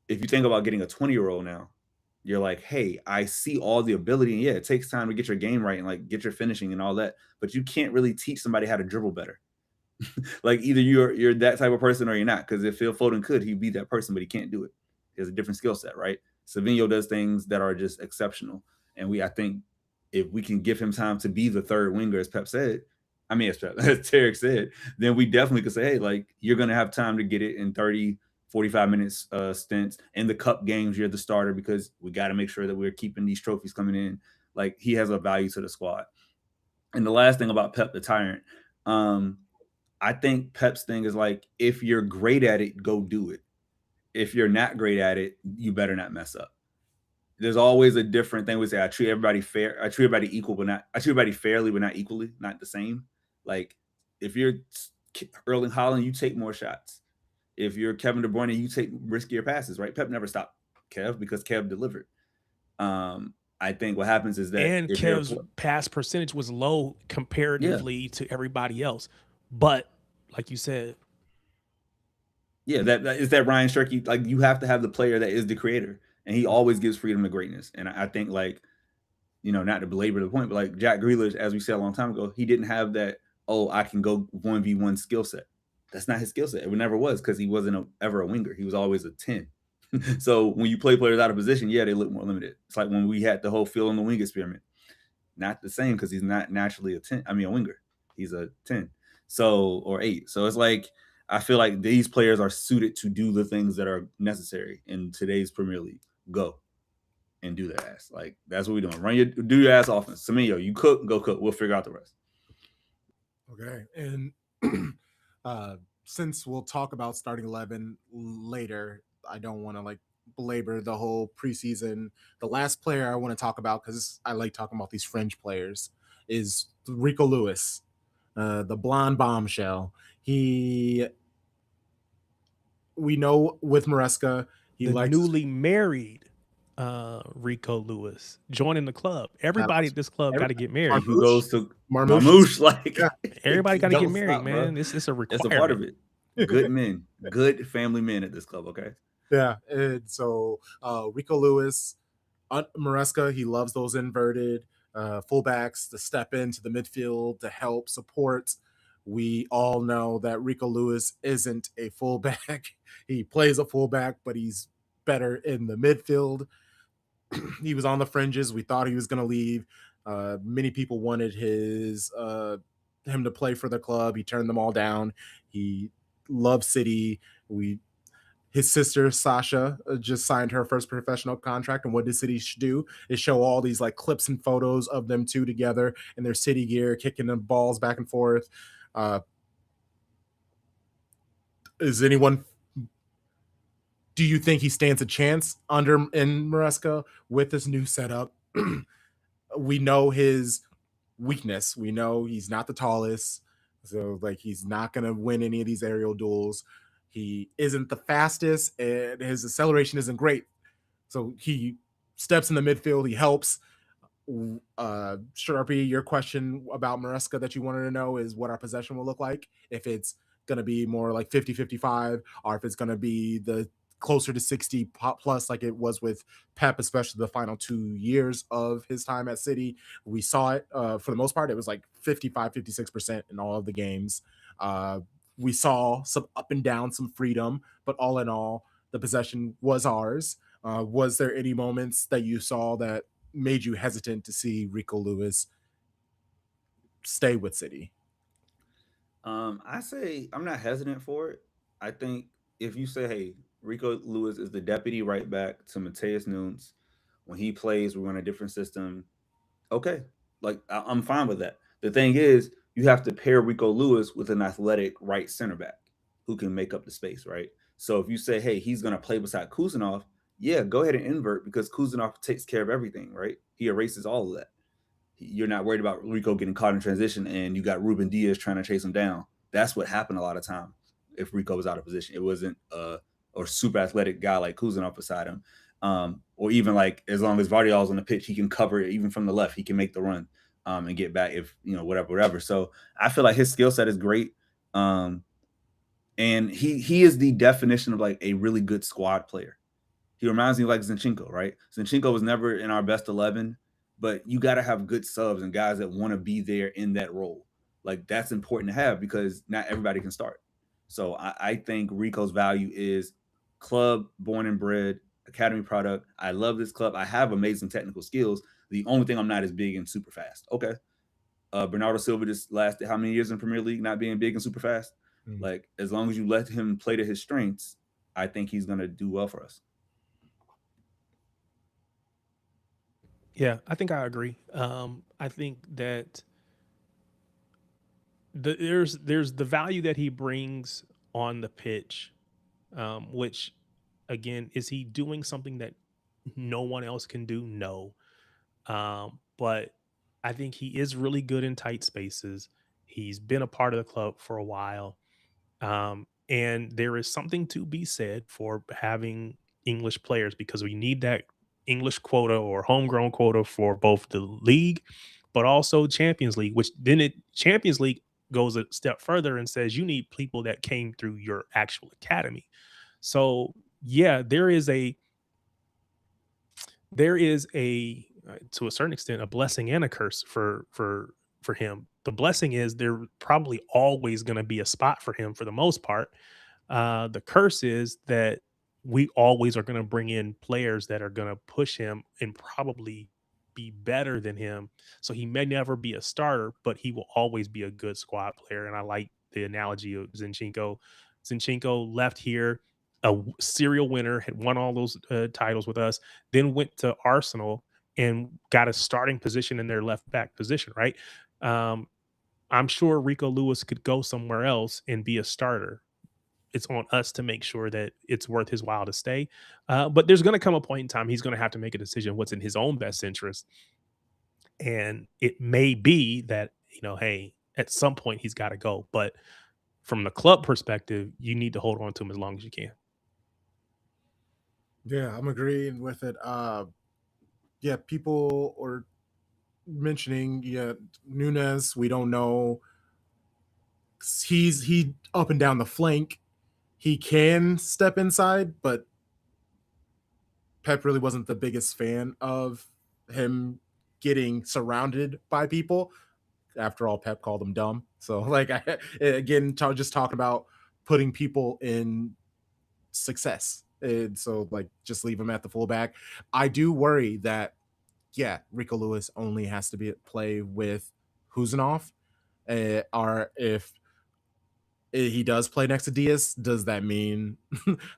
if you think about getting a 20-year-old now, you're like, hey, I see all the ability. And yeah, it takes time to get your game right and like get your finishing and all that. But you can't really teach somebody how to dribble better. Like either you're that type of person or you're not. Because if Phil Foden could, he'd be that person, but he can't do it. He has a different skill set, right? Savinho does things that are just exceptional, and I think if we can give him time to be the third winger, as Pep said, as Tarek said, then we definitely could say, hey, like you're gonna have time to get it in 30, 45 minutes stints. In the cup games, you're the starter because we got to make sure that we're keeping these trophies coming in. Like he has a value to the squad. And the last thing about Pep the Tyrant, I think Pep's thing is like, if you're great at it, go do it. If you're not great at it, you better not mess up. There's always a different thing. We say, I treat everybody fair. I treat everybody equal, but not, I treat everybody fairly, but not equally, not the same. Like if you're Erling Haaland, you take more shots. If you're Kevin De Bruyne, you take riskier passes, right? Pep never stopped Kev because Kev delivered. I think what happens is that, and Kev's pass percentage was low comparatively to everybody else. But like you said, that is that Ryan Shirky. Like you have to have the player that is the creator, and he always gives freedom to greatness. And I think, like, not to belabor the point, but like Jack Grealish, as we said a long time ago, he didn't have that. Oh, I can go 1v1 skill set. That's not his skill set. It never was, because he wasn't ever a winger. He was always a 10. So when you play players out of position, they look more limited. It's like when we had the whole fill in the wing experiment. Not the same, because he's not naturally a 10. A winger. He's a 10. So, or 8. So it's like, I feel like these players are suited to do the things that are necessary in today's Premier League. Go and do their ass. Like, that's what we're doing. Do your ass offense. Saminho, you cook, go cook. We'll figure out the rest. Okay. And since we'll talk about starting 11 later, I don't want to like belabor the whole preseason. The last player I want to talk about, because I like talking about these fringe players, is Rico Lewis, the blonde bombshell. We know with Maresca, he likes newly married Rico Lewis joining the club. Everybody at this club got to get married. Who goes to Marmouche? Like, everybody got to get married, man. This is a requirement. It's a part of it. Good men, good family men at this club. Okay. Yeah, and so Rico Lewis, Maresca, he loves those inverted fullbacks to step into the midfield to help support. We all know that Rico Lewis isn't a fullback. He plays a fullback, but he's better in the midfield. He was on the fringes. We thought he was going to leave. Many people wanted him to play for the club. He turned them all down. He loves City. His sister Sasha just signed her first professional contract, and what did City do? Is show all these like clips and photos of them two together in their City gear, kicking the balls back and forth. Do you think he stands a chance in Maresca with this new setup? We know his weakness. We know he's not the tallest, so like he's not gonna win any of these aerial duels. He isn't the fastest, and his acceleration isn't great. So he steps in the midfield. He helps. Sharpie, your question about Maresca that you wanted to know is what our possession will look like. If it's going to be more like 50-55, or if it's going to be the closer to 60 plus like it was with Pep, especially the final 2 years of his time at City. We saw it for the most part. It was like 55-56% in all of the games. We saw some up and down, some freedom, but all in all, the possession was ours. Was there any moments that you saw that made you hesitant to see Rico Lewis stay with City? I say I'm not hesitant for it. I think if you say, hey, Rico Lewis is the deputy right back to Mateus Nunes, when he plays, we run a different system. Okay, like I'm fine with that. The thing is, you have to pair Rico Lewis with an athletic right center back who can make up the space, right? So if you say, hey, he's going to play beside Kuzanov, yeah, go ahead and invert, because Kuzanov takes care of everything, right? He erases all of that. You're not worried about Rico getting caught in transition, and you got Ruben Diaz trying to chase him down. That's what happened a lot of time if Rico was out of position. It wasn't or super athletic guy like Kuzanov beside him. Or even like, as long as Vardiol's on the pitch, he can cover it even from the left. He can make the run and get back if, whatever. So I feel like his skill set is great. And he is the definition of like a really good squad player. He reminds me of like Zinchenko, right? Zinchenko was never in our best 11, but you got to have good subs and guys that want to be there in that role. Like that's important to have because not everybody can start. So I think Rico's value is club born and bred, academy product. I love this club. I have amazing technical skills. The only thing I'm not is big and super fast. Okay. Bernardo Silva just lasted how many years in Premier League not being big and super fast? Like as long as you let him play to his strengths, I think he's gonna do well for us. Yeah, I think I agree. I think that there's the value that he brings on the pitch, which again, is he doing something that no one else can do? No. But I think he is really good in tight spaces. He's been a part of the club for a while. And there is something to be said for having English players because we need that English quota or homegrown quota for both the league, but also Champions League, which then Champions League goes a step further and says you need people that came through your actual academy. So yeah, there is a to a certain extent a blessing and a curse for him. The blessing is there probably always going to be a spot for him for the most part. The curse is that we always are going to bring in players that are going to push him and probably be better than him. So he may never be a starter, but he will always be a good squad player. And I like the analogy of Zinchenko. Zinchenko left here a serial winner, had won all those titles with us, then went to Arsenal and got a starting position in their left back position, right? I'm sure Rico Lewis could go somewhere else and be a starter. It's on us to make sure that it's worth his while to stay. But there's going to come a point in time he's going to have to make a decision what's in his own best interest. And it may be that, hey, at some point he's got to go. But from the club perspective, you need to hold on to him as long as you can. Yeah, I'm agreeing with it. Yeah, people are mentioning Nunes. We don't know. He up and down the flank. He can step inside, but Pep really wasn't the biggest fan of him getting surrounded by people. After all, Pep called him dumb. So, like, again, just talking about putting people in success. And so, like, just leave him at the fullback. I do worry that, yeah, Rico Lewis only has to be at play with Huzanov. Or if he does play next to Diaz, does that mean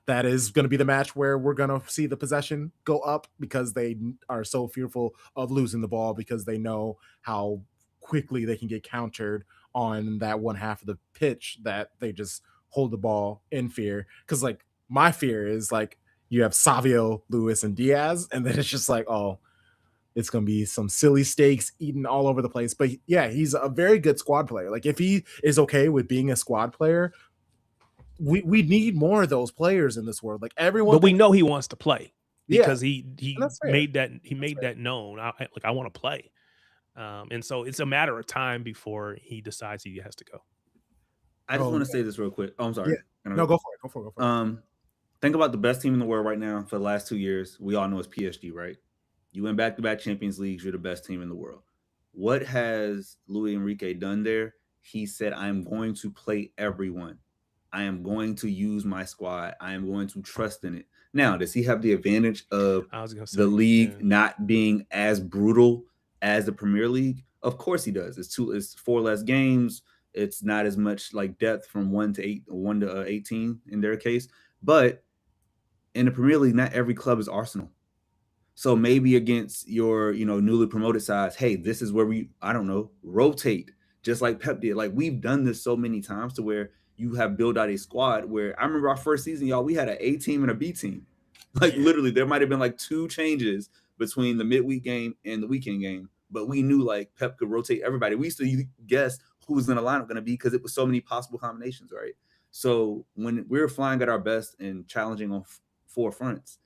that is going to be the match where we're going to see the possession go up because they are so fearful of losing the ball because they know how quickly they can get countered on that one half of the pitch that they just hold the ball in fear? Because, like, my fear is, like, you have Savio, Lewis, and Diaz, and then it's just like, oh, it's going to be some silly steaks eaten all over the place. But yeah, he's a very good squad player. Like, if he is okay with being a squad player, we need more of those players in this world. Like, everyone, but we know he wants to play because he made fair. that known. I want to play, and so it's a matter of time before he decides he has to go. I just want to say this real quick. Oh, I'm sorry. Yeah. No, go for it. Think about the best team in the world right now for the last 2 years. We all know it's PSG, right? You went back-to-back Champions Leagues. You're the best team in the world. What has Luis Enrique done there? He said, I am going to play everyone. I am going to use my squad. I am going to trust in it. Now, does he have the advantage of the league not being as brutal as the Premier League? Of course he does. It's 4 less games. It's not as much like depth from 1 to 18 in their case. But in the Premier League, not every club is Arsenal. So maybe against your, newly promoted sides, hey, this is where rotate, just like Pep did. Like, we've done this so many times to where you have built out a squad where I remember our first season, y'all, we had an A team and a B team. Like, literally, there might have been like 2 changes between the midweek game and the weekend game. But we knew, like, Pep could rotate everybody. We used to guess who was in the lineup going to be because it was so many possible combinations, right? So when we're flying at our best and challenging on 4 fronts,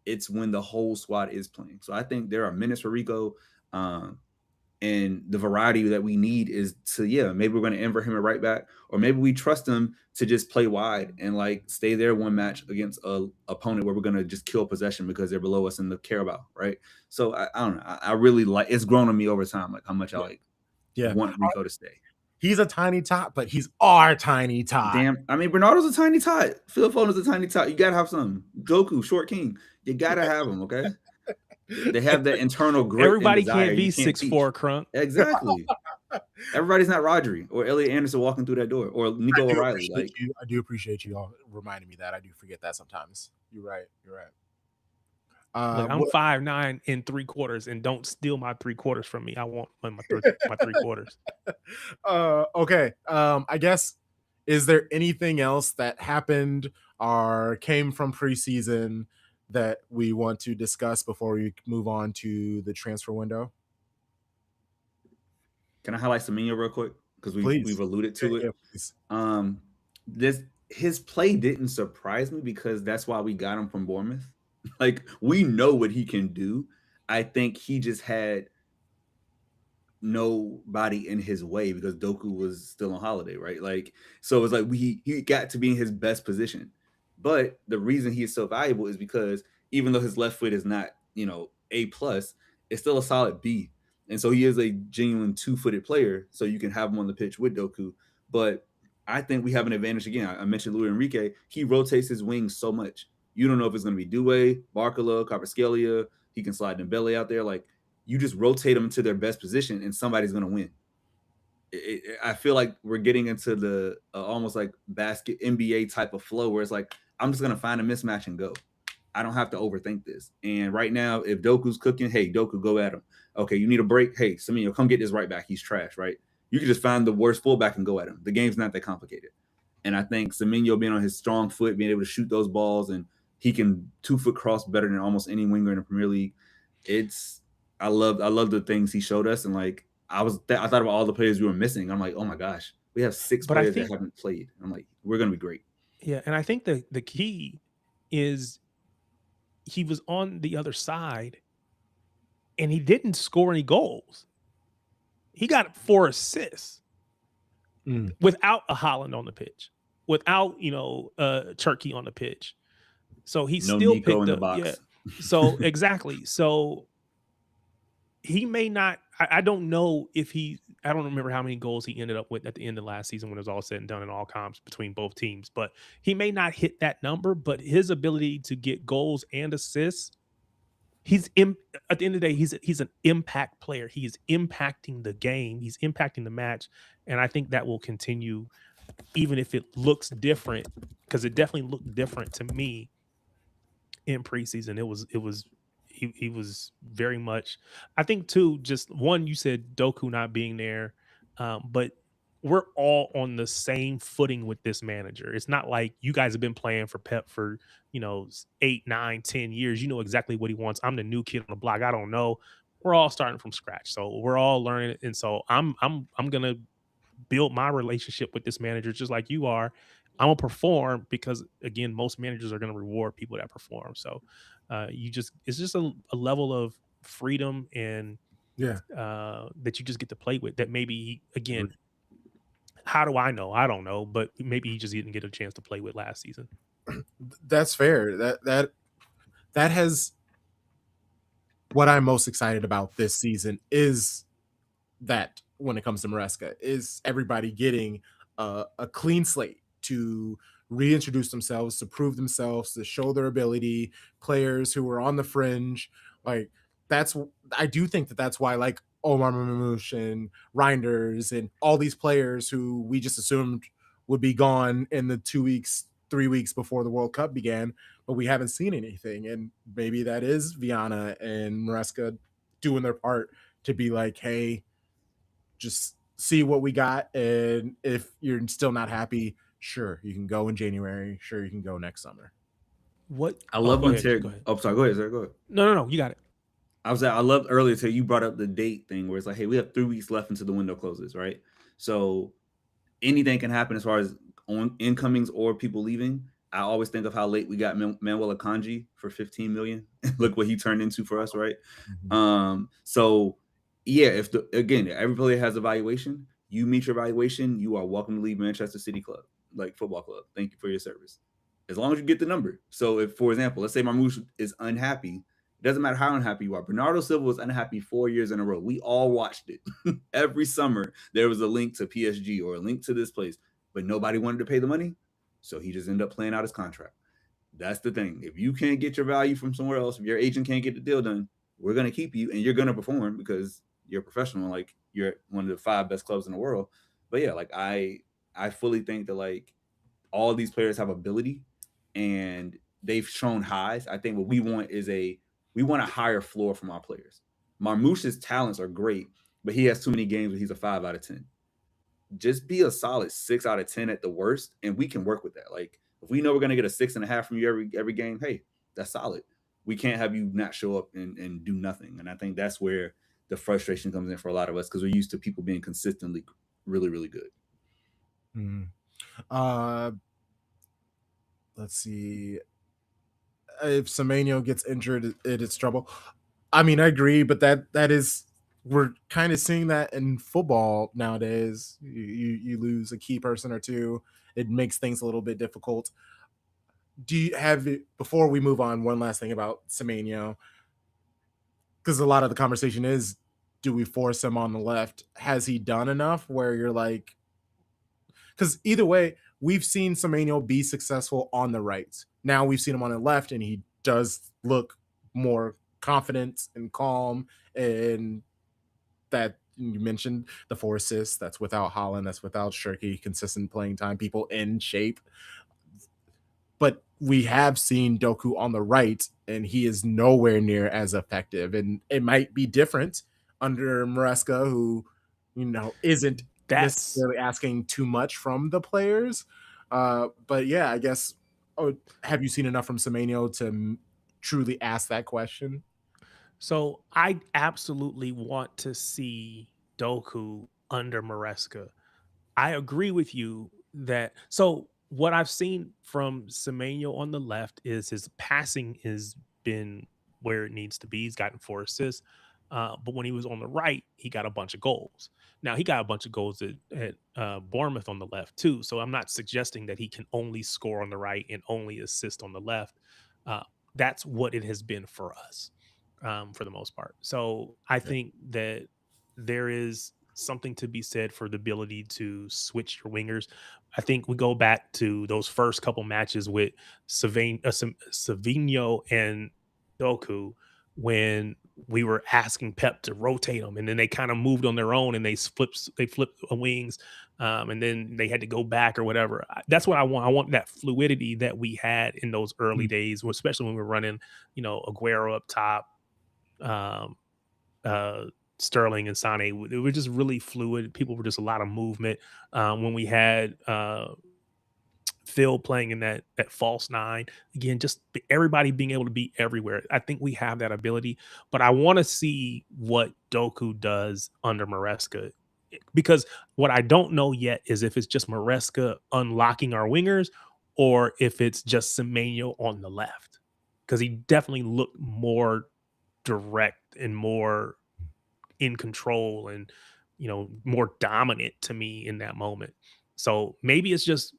it's when the whole squad is playing. So I think there are minutes for Rico, and the variety that we need is to, maybe we're going to invert him at right back, or maybe we trust him to just play wide and like stay there one match against a opponent where we're going to just kill possession because they're below us in the Carabao, right? So I don't know. I really like, it's grown on me over time, like how much I want Rico to stay. He's a tiny tot, but he's our tiny tot. Damn, I mean, Bernardo's a tiny tot. Phil Foden's a tiny tot. You gotta have some. Goku, short king. You gotta have them, okay? They have that internal grit. Everybody and desire can't be 6'4", Crunk. Exactly. Everybody's not Rodri or Elliot Anderson walking through that door or Nico O'Reilly. I do appreciate you all reminding me that. I do forget that sometimes. You're right. Look, I'm 5'9" in 3/4, and don't steal my 3/4 from me. I want my 3/4. Okay. I guess, is there anything else that happened or came from preseason that we want to discuss before we move on to the transfer window? Can I highlight Semenyo real quick? Because we've alluded to it. Yeah, his play didn't surprise me because that's why we got him from Bournemouth. Like, we know what he can do. I think he just had nobody in his way because Doku was still on holiday, right? Like, so it's like he got to be in his best position. But the reason he is so valuable is because even though his left foot is not, A+, it's still a solid B. And so he is a genuine 2-footed player, so you can have him on the pitch with Doku. But I think we have an advantage again. I mentioned Luis Enrique. He rotates his wings so much. You don't know if it's going to be Doué, Barcola, Kvaratskhelia. He can slide Dembele out there. Like, you just rotate them to their best position, and somebody's going to win. I feel like we're getting into the almost like basket NBA type of flow where it's like, I'm just going to find a mismatch and go. I don't have to overthink this. And right now, if Doku's cooking, hey, Doku, go at him. Okay, you need a break. Hey, Semenyo, come get this right back. He's trash, right? You can just find the worst fullback and go at him. The game's not that complicated. And I think Semenyo being on his strong foot, being able to shoot those balls, and he can 2-foot cross better than almost any winger in the Premier League. I love the things he showed us. And like, I thought about all the players we were missing. I'm like, oh my gosh, we have 6 players that haven't played. I'm like, we're going to be great. Yeah, and I think the key is he was on the other side and he didn't score any goals. He got 4 assists without a Haaland on the pitch, without, Turkey on the pitch. So he still Nico picked in up. the box. Yeah. So exactly. So he may not. I don't know if I don't remember how many goals he ended up with at the end of last season when it was all said and done in all comps between both teams. But he may not hit that number. But his ability to get goals and assists, at the end of the day, he's an impact player. He is impacting the game. He's impacting the match, and I think that will continue, even if it looks different, because it definitely looked different to me in preseason. He was very much, I think too, just one, you said Doku not being there, but we're all on the same footing with this manager. It's not like you guys have been playing for Pep for 8, 9, 10 years. You know exactly what he wants. I'm the new kid on the block. I don't know. We're all starting from scratch, so we're all learning. And so I'm gonna build my relationship with this manager just like you are. I'm gonna perform because, again, most managers are gonna reward people that perform. So it's just a level of freedom and that you just get to play with that maybe, again, how do I know? I don't know, but maybe he just didn't get a chance to play with last season. That's fair. That has what I'm most excited about this season is that when it comes to Maresca is everybody getting a clean slate to reintroduce themselves, to prove themselves, to show their ability. Players who were on the fringe, like I do think that's why, like, Omar Mamouche and Reinders and all these players who we just assumed would be gone in the 2 weeks, 3 weeks before the World Cup began, but we haven't seen anything. And maybe that is Viana and Maresca doing their part to be like, hey, just see what we got. And if you're still not happy, sure, you can go in January. Sure, you can go next summer. What I love when Terry. Oh, sorry. Go ahead, sir. Go ahead. No. You got it. I loved earlier Terry, you brought up the date thing where it's like, hey, we have 3 weeks left until the window closes, right? So anything can happen as far as incomings or people leaving. I always think of how late we got Manuel Akanji for $15 million. Look what he turned into for us, right? Mm-hmm. So yeah, again, every player has a valuation. You meet your valuation, you are welcome to leave Manchester City Club, like football club. Thank you for your service. As long as you get the number. So if, for example, let's say Marmouche is unhappy, doesn't matter how unhappy you are. Bernardo Silva was unhappy 4 years in a row. We all watched it. Every summer, there was a link to PSG or a link to this place, but nobody wanted to pay the money. So he just ended up playing out his contract. That's the thing. If you can't get your value from somewhere else, if your agent can't get the deal done, we're going to keep you and you're going to perform because you're a professional. Like, you're one of the 5 best clubs in the world. But yeah, like I fully think that like all these players have ability and they've shown highs. I think what we want is we want a higher floor from our players. Marmoush's talents are great, but he has too many games where he's a 5 out of 10. Just be a solid 6 out of 10 at the worst, and we can work with that. Like, if we know we're gonna get a 6.5 from you every game, hey, that's solid. We can't have you not show up and do nothing. And I think that's where the frustration comes in for a lot of us because we're used to people being consistently really, really good. Let's see. If Semenyo gets injured, it's trouble. I mean, I agree, but that is, we're kind of seeing that in football nowadays. You lose a key person or two, it makes things a little bit difficult. Do you have, before we move on, one last thing about Semenyo, because a lot of the conversation is, do we force him on the left? Has he done enough where you're like, because either way, we've seen Semenyo be successful on the right. Now we've seen him on the left, and he does look more confident and calm. And that, you mentioned the 4 assists. That's without Haaland. That's without Shirky. Consistent playing time. People in shape. But we have seen Doku on the right, and he is nowhere near as effective. And it might be different under Maresca, who, isn't necessarily asking too much from the players. But yeah, I guess, have you seen enough from Semenyo to truly ask that question? So I absolutely want to see Doku under Maresca. I agree with you that, so what I've seen from Semenyo on the left is his passing has been where it needs to be. He's gotten 4 assists. But when he was on the right, he got a bunch of goals. Now, he got a bunch of goals at Bournemouth on the left, too. So I'm not suggesting that he can only score on the right and only assist on the left. That's what it has been for us, for the most part. So I think that there is something to be said for the ability to switch your wingers. I think we go back to those first couple matches with Savinho and Doku, when we were asking Pep to rotate them, and then they kind of moved on their own and they flipped wings, and then they had to go back or whatever. That's what I want. I want that fluidity that we had in those early days, especially when we were running, Aguero up top, Sterling and Sane. It was just really fluid. People were just a lot of movement. When we had Phil playing in that false 9, again, just everybody being able to be everywhere. I think we have that ability, but I want to see what Doku does under Maresca, because what I don't know yet is if it's just Maresca unlocking our wingers or if it's just Semenyo on the left, because he definitely looked more direct and more in control and more dominant to me in that moment. So maybe it's just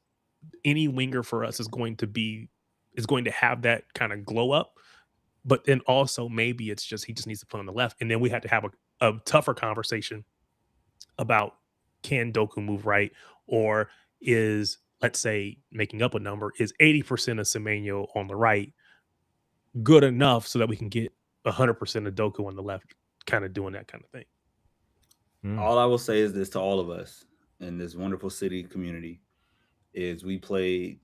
any winger for us is going to have that kind of glow up, but then also maybe it's just he just needs to play on the left, and then we have to have a tougher conversation about, can Doku move right, or is, let's say, making up a number, is 80% of Semenyo on the right good enough so that we can get 100% of Doku on the left, kind of doing that kind of thing. All I will say is this to all of us in this wonderful city community is we played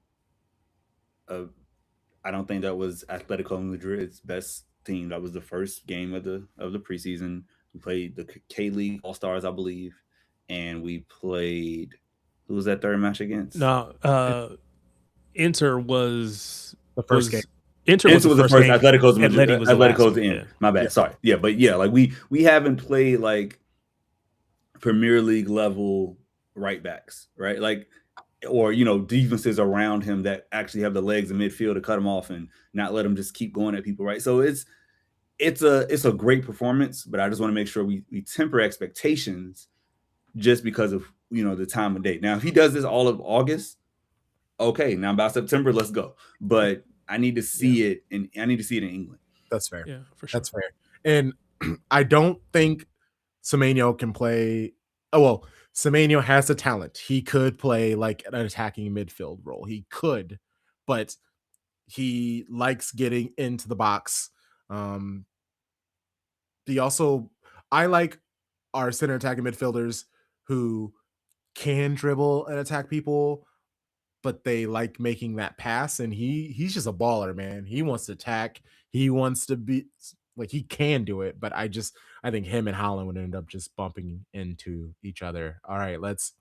I don't think that was Atletico Madrid's best team. That was the first game of the preseason. We played the K-League All-Stars, I believe, and we played, who was that third match against? No, Inter was the first game. Inter was the first game. Atletico's the end. My bad. Yeah. Sorry. Yeah, but yeah, like we haven't played like Premier League level right backs, right? Like, or defenses around him that actually have the legs in midfield to cut him off and not let him just keep going at people, right? So it's a great performance, but I just want to make sure we temper expectations just because of the time of day. Now, if he does this all of August, okay, now by September, let's go. But I need to see it, and I need to see it in England. That's fair. Yeah, for sure. That's fair. And I don't think Semenyo can play. Oh, well, Semenyo has the talent. He could play like an attacking midfield role. He could, but he likes getting into the box. Um, he also, I like our center attacking midfielders who can dribble and attack people, but they like making that pass. And he's just a baller, man. He wants to attack. He wants to be like, he can do it. But I think him and Holland would end up just bumping into each other. All right, let's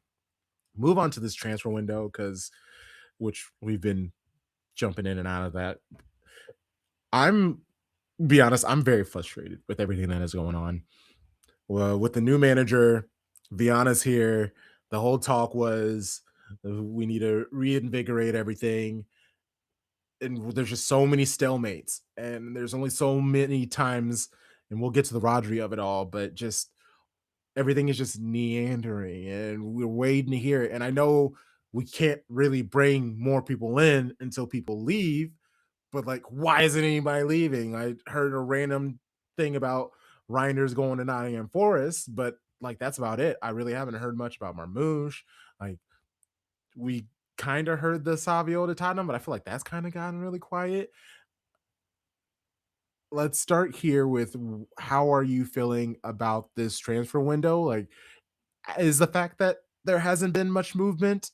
move on to this transfer window which we've been jumping in and out of that. Be honest, I'm very frustrated with everything that is going on. Well, with the new manager, Viana's here. The whole talk was we need to reinvigorate everything. And there's just so many stalemates, and there's only so many times, and we'll get to the Rodri of it all, but just everything is just meandering, and we're waiting to hear it. And I know we can't really bring more people in until people leave, but like, why isn't anybody leaving? I heard a random thing about Reinders going to Nottingham Forest, but like that's about it. I really haven't heard much about Marmoush. Like we kind of heard the Savio to Tottenham, but I feel like that's kind of gotten really quiet. Let's start here with how are you feeling about this transfer window? Like, is the fact that there hasn't been much movement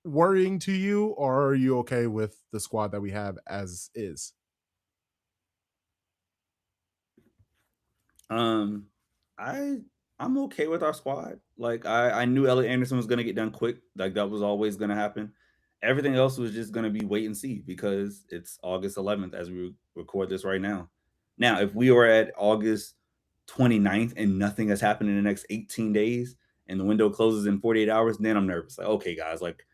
worrying to you, or are you okay with the squad that we have as is? I'm okay with our squad. Like I knew Elliot Anderson was gonna get done quick. Like that was always gonna happen. Everything else was just gonna be wait and see because it's August 11th as we record this right now. Now, if we were at August 29th and nothing has happened in the next 18 days and the window closes in 48 hours, then I'm nervous. Like, okay, guys, like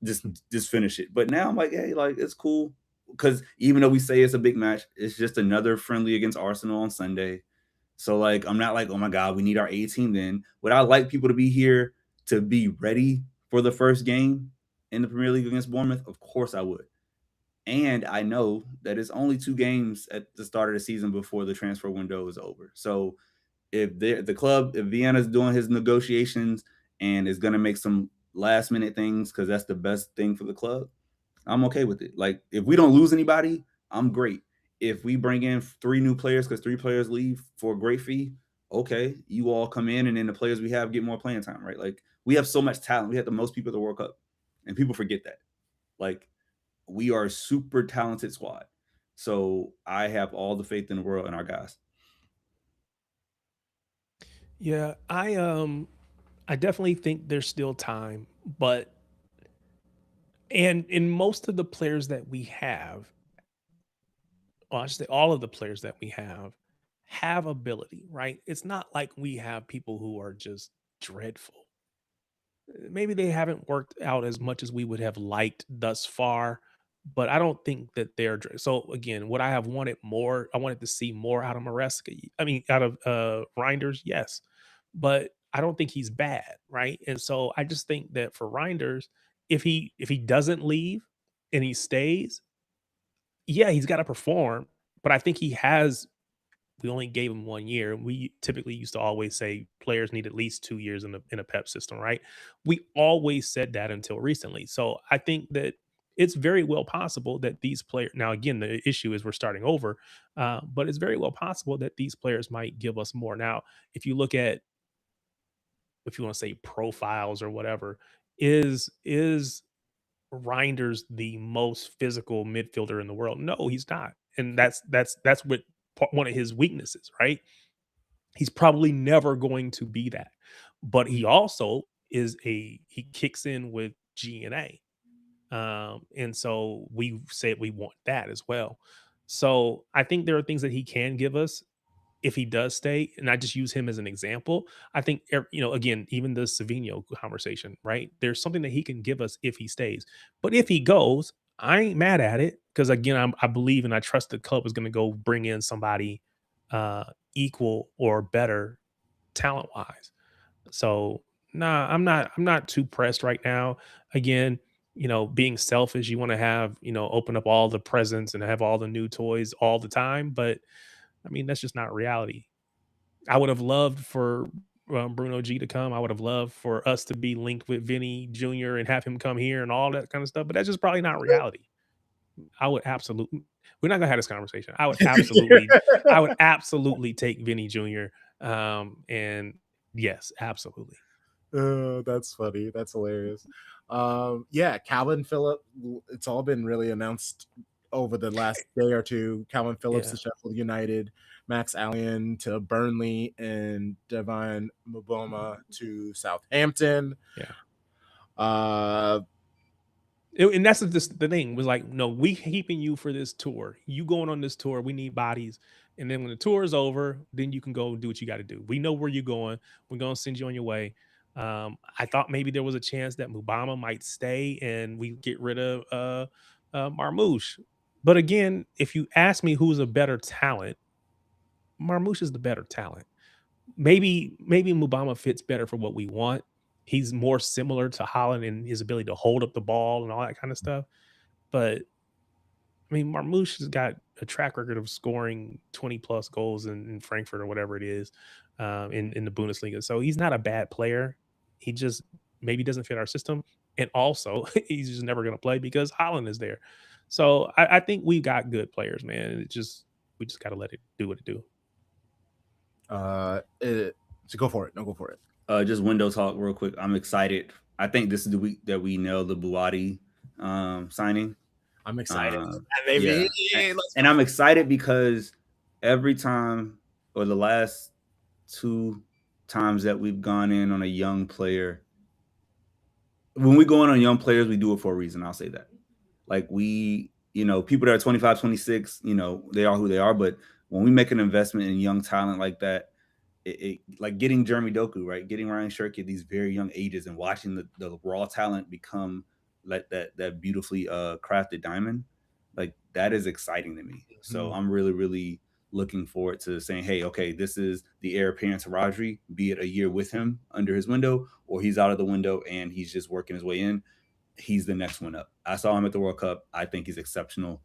just finish it. But now I'm like, hey, like it's cool. Because even though we say it's a big match, it's just another friendly against Arsenal on Sunday. So like I'm not like, oh my God, we need our A team then. Would I like people to be here to be ready for the first game in the Premier League against Bournemouth? Of course I would. And I know that it's only 2 games at the start of the season before the transfer window is over. So if if Vienna's doing his negotiations and is going to make some last minute things because that's the best thing for the club, I'm okay with it. Like if we don't lose anybody, I'm great. If we bring in 3 new players because 3 players leave for a great fee, okay, you all come in and then the players we have get more playing time, right? Like we have so much talent. We have the most people at the World Cup, and people forget that. Like we are a super talented squad. So I have all the faith in the world in our guys. Yeah, I definitely think there's still time, but and in most of the players that we have, well, I should say all of the players that we have ability, right? It's not like we have people who are just dreadful. Maybe they haven't worked out as much as we would have liked thus far, but I don't think that so again, would I have wanted more? I wanted to see more out of Maresca. I mean, out of Reinders, yes. But I don't think he's bad, right? And so I just think that for Reinders, if he doesn't leave and he stays, yeah, he's got to perform, but I think he has. We only gave him 1 year. We typically used to always say players need at least 2 years in a PEP system, right? We always said that until recently. So I think that it's very well possible that these players. Now, again, the issue is we're starting over, but it's very well possible that these players might give us more. Now, if you look at, if you want to say profiles or whatever, is Reinders the most physical midfielder in the world? No, he's not, and that's what one of his weaknesses, right? He's probably never going to be that. But he also he kicks in with G and A. And so we said we want that as well. So I think there are things that he can give us if he does stay, and I just use him as an example. I think again, even the Savino conversation, right? There's something that he can give us if he stays. But if he goes, I ain't mad at it because again, I believe and I trust the club is going to go bring in somebody uh, equal or better talent wise. So nah, I'm not too pressed right now. Again, being selfish, you want to have open up all the presents and have all the new toys all the time, but I mean, that's just not reality. I would have loved for Bruno G to come. I would have loved for us to be linked with Vinny Jr. and have him come here and all that kind of stuff. But that's just probably not reality. I would absolutely. We're not gonna have this conversation. I would absolutely take Vinny Jr. And yes, absolutely. That's funny. That's hilarious. Yeah, Calvin Phillips. It's all been really announced over the last day or two. Calvin Phillips to Sheffield United, Max Allian to Burnley, and Devon Muboma to Southampton. Yeah. And that's the thing was like, no, we keeping you for this tour. You going on this tour. We need bodies. And then when the tour is over, then you can go do what you got to do. We know where you're going. We're going to send you on your way. I thought maybe there was a chance that Mubama might stay and we get rid of Marmoush. But again, if you ask me who's a better talent, Marmoush is the better talent. Maybe Mubama fits better for what we want. He's more similar to Holland in his ability to hold up the ball and all that kind of stuff. But I mean, Marmoush has got a track record of scoring 20 plus goals in Frankfurt or whatever it is in the Bundesliga. So he's not a bad player. He just maybe doesn't fit our system. And also, he's just never going to play because Holland is there. So I think we got good players, man. We just got to let it do what it do. So go for it. No, go for it. Just window talk real quick. I'm excited. I think this is the week that we nailed the Buati signing. I'm excited. And I'm excited because every time or the last 2 times that we've gone in on a young player, when we go in on young players, we do it for a reason. I'll say that. Like people that are 25, 26, they are who they are. But when we make an investment in young talent like that, it like getting Jeremy Doku, right? Getting Ryan Shirky at these very young ages and watching the raw talent become like that beautifully crafted diamond, like that is exciting to me. Mm-hmm. So I'm really, really looking forward to saying, hey, okay, this is the heir apparent to Rodri, be it a year with him under his window or he's out of the window and he's just working his way in. He's the next one up. I saw him at the World Cup. I think he's exceptional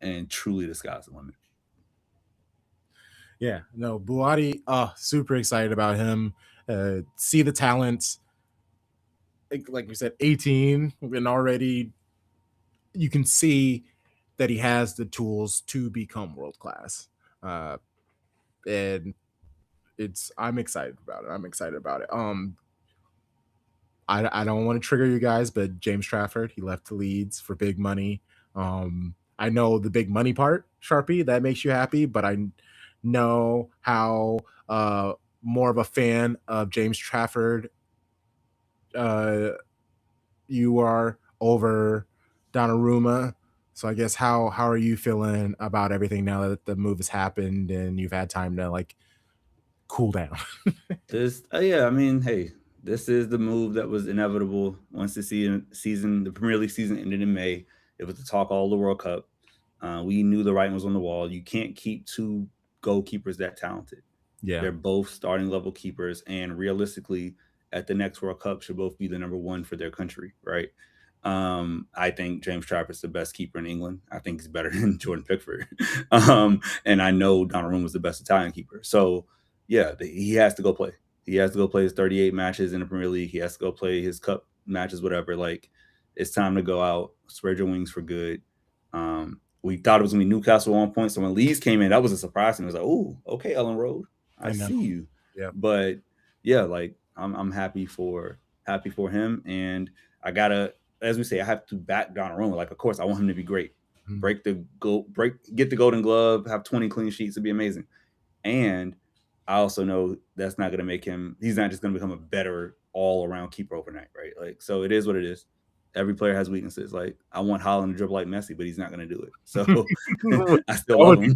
and truly the sky's the limit. Yeah, no, Buati, super excited about him. See the talent. Like we said, 18, and already you can see that he has the tools to become world class. And I'm excited about it. I don't want to trigger you guys, but James Trafford, he left to Leeds for big money. I know the big money part, Sharpie, that makes you happy, but I know how more of a fan of James Trafford you are over Donnarumma. So I guess how are you feeling about everything now that the move has happened and you've had time to like cool down? I mean, hey, this is the move that was inevitable once the Premier League season ended in May. It was to talk all the World Cup. We knew the writing was on the wall. You can't keep 2 goalkeepers that talented. Yeah, they're both starting level keepers, and realistically, at the next World Cup, should both be the number 1 for their country, right? I think James Trafford's the best keeper in England. I think he's better than Jordan Pickford. And I know Donnarumma was the best Italian keeper. So, yeah, he has to go play. He has to go play his 38 matches in the Premier League. He has to go play his cup matches, whatever. Like, it's time to go out, spread your wings for good. We thought it was going to be Newcastle at one point. So when Leeds came in, that was a surprise. And it was like, oh, okay, Ellen Road, I see you. Yeah. But, yeah, like, I'm happy for him. And I got to, as we say, I have to back Donnarumma. Like, of course, I want him to be great. Mm-hmm. Get the Golden Glove, have 20 clean sheets, it'd be amazing. And I also know that's not going to make him, he's not just going to become a better all-around keeper overnight, right? Like, so it is what it is. Every player has weaknesses. Like, I want Haaland to dribble like Messi, but he's not going to do it. So I still love him.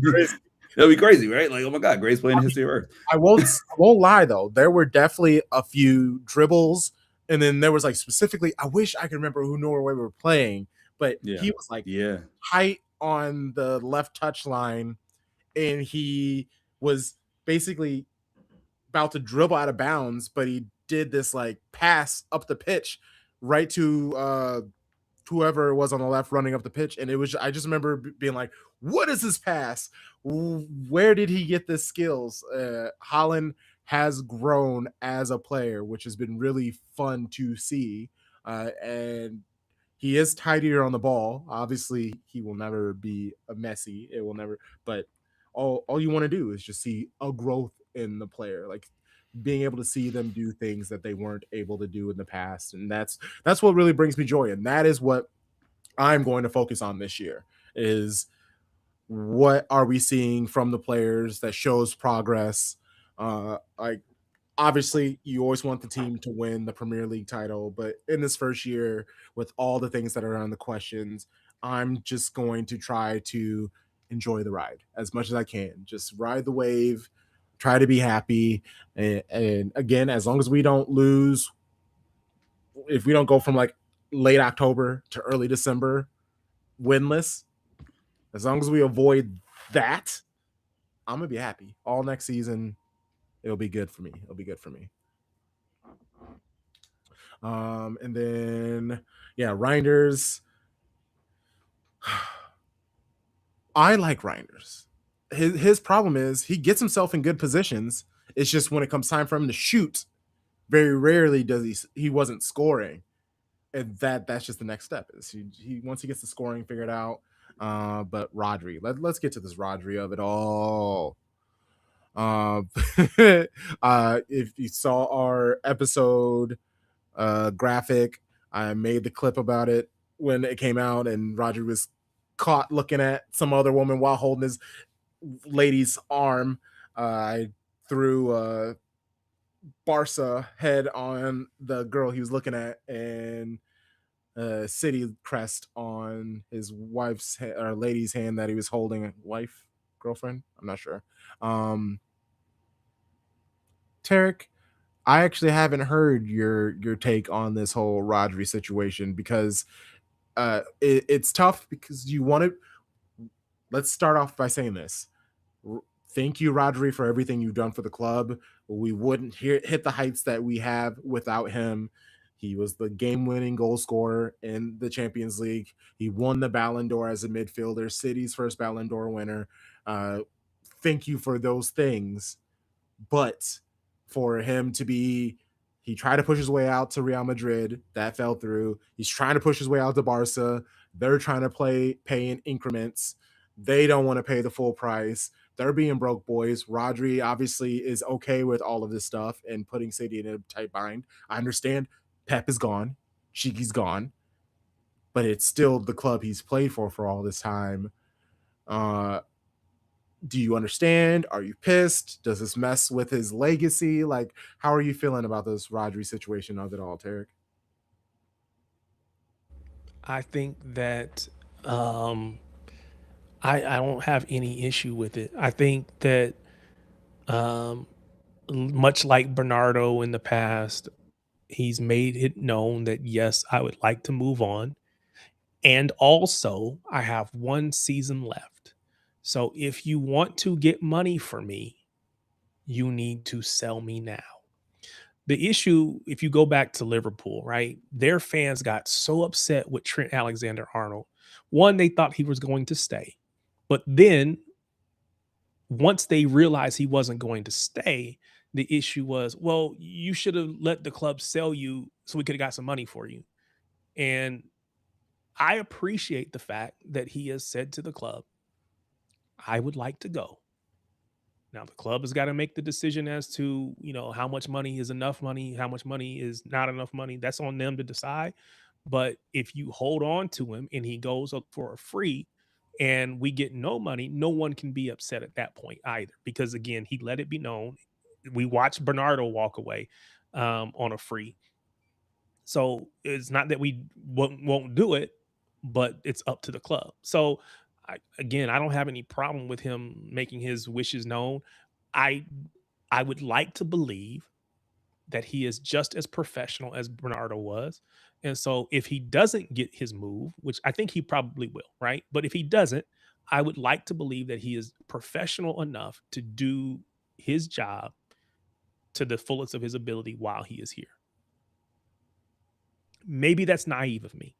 That'd be crazy, right? Like, oh my God, greatest player in the history of Earth. I won't lie though. There were definitely a few dribbles, and then there was like specifically, I wish I could remember who Norway were playing, but he was like tight on the left touch line, and he was basically about to dribble out of bounds, but he did this like pass up the pitch right to whoever it was on the left running up the pitch, and I just remember being like, what is this pass? Where did he get the skills? Haaland has grown as a player, which has been really fun to see, and he is tidier on the ball. Obviously, he will never be a Messi. It will never, but all you want to do is just see a growth in the player, like being able to see them do things that they weren't able to do in the past. And that's what really brings me joy. And that is what I'm going to focus on this year, is what are we seeing from the players that shows progress. Like, obviously you always want the team to win the Premier League title, but in this first year, with all the things that are on the questions, I'm just going to try to enjoy the ride as much as I can. Just ride the wave, try to be happy. And again, as long as we don't lose, if we don't go from like late October to early December winless, as long as we avoid that, I'm gonna be happy. All next season, it'll be good for me. It'll be good for me. And then yeah, Reinders. I like Reinders. His problem is he gets himself in good positions. It's just when it comes time for him to shoot, very rarely does he wasn't scoring. And that's just the next step. Is he once he gets the scoring figured out. But Rodri, let's get to this Rodri of it all. If you saw our episode graphic, I made the clip about it when it came out, and Rodri was caught looking at some other woman while holding his lady's arm. I threw a Barca head on the girl he was looking at, and City crest on his wife's or lady's hand that he was holding. Wife, girlfriend, I'm not sure. Tarek, I actually haven't heard your take on this whole Rodri situation, because it's tough, because you want to. Let's start off by saying this. Thank you, Rodri, for everything you've done for the club. We wouldn't hit the heights that we have without him. He was the game-winning goal scorer in the Champions League. He won the Ballon d'Or as a midfielder, City's first Ballon d'Or winner. Thank you for those things. But for him to be, he tried to push his way out to Real Madrid. That fell through. He's trying to push his way out to Barca. They're trying to pay in increments. They don't want to pay the full price. They're being broke boys. Rodri obviously is okay with all of this stuff and putting City in a tight bind. I understand Pep is gone. Cheeky's gone. But it's still the club he's played for all this time. Do you understand? Are you pissed? Does this mess with his legacy? Like, how are you feeling about this Rodri situation of it all, Tarek? I think that I don't have any issue with it. I think that much like Bernardo in the past, he's made it known that yes, I would like to move on. And also, I have one season left. So if you want to get money for me, you need to sell me now. The issue, if you go back to Liverpool, right? Their fans got so upset with Trent Alexander-Arnold. One, they thought he was going to stay. But then once they realized he wasn't going to stay, the issue was, well, you should have let the club sell you so we could have got some money for you. And I appreciate the fact that he has said to the club, I would like to go. Now the club has got to make the decision as to, how much money is enough money, how much money is not enough money. That's on them to decide. But if you hold on to him and he goes up for a free and we get no money, no one can be upset at that point either. Because again, he let it be known. We watched Bernardo walk away on a free. So it's not that we won't do it, but it's up to the club. So I don't have any problem with him making his wishes known. I would like to believe that he is just as professional as Bernardo was. And so if he doesn't get his move, which I think he probably will, right? But if he doesn't, I would like to believe that he is professional enough to do his job to the fullest of his ability while he is here. Maybe that's naive of me.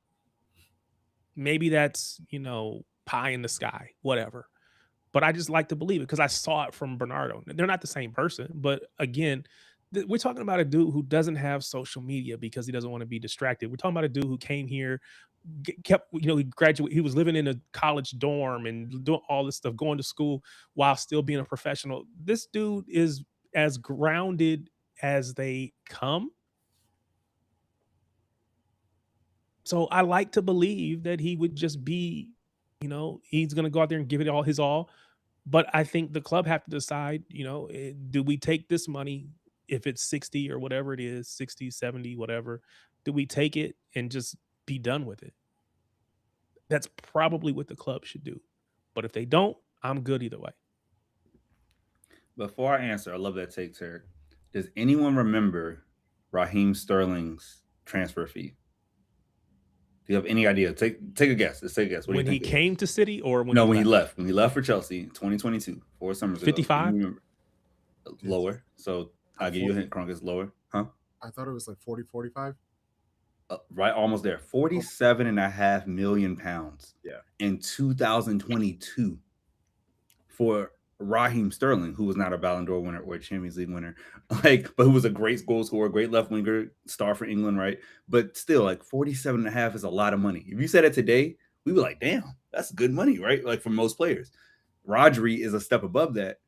maybe that's, pie in the sky, whatever. But I just like to believe it because I saw it from Bernardo. They're not the same person, but again, we're talking about a dude who doesn't have social media because he doesn't want to be distracted. We're talking about a dude who came here, kept, he graduated, he was living in a college dorm and doing all this stuff, going to school while still being a professional. This dude is as grounded as they come. So I like to believe that he would just be, he's going to go out there and give it all his all. But I think the club have to decide, do we take this money if it's 60 or whatever it is, 60, 70, whatever, do we take it and just be done with it? That's probably what the club should do. But if they don't, I'm good either way. Before I answer, I love that take, Tarek. Does anyone remember Raheem Sterling's transfer fee? Do you have any idea? Take a guess. Let's take a guess. What when he came to City or when he left? When he left for Chelsea in 2022, 4 summers ago. 55? Lower. So I'll give you a hint, Kronk. It's lower. Huh? I thought it was like 40, 45. Right, almost there. 47.5 million pounds. Yeah. In 2022 for Raheem Sterling, who was not a Ballon d'Or winner or a Champions League winner, but who was a great goal scorer, great left winger, star for England, right? But still, 47.5 is a lot of money. If you said it today, we were like, damn, that's good money, right? Like for most players. Rodri is a step above that,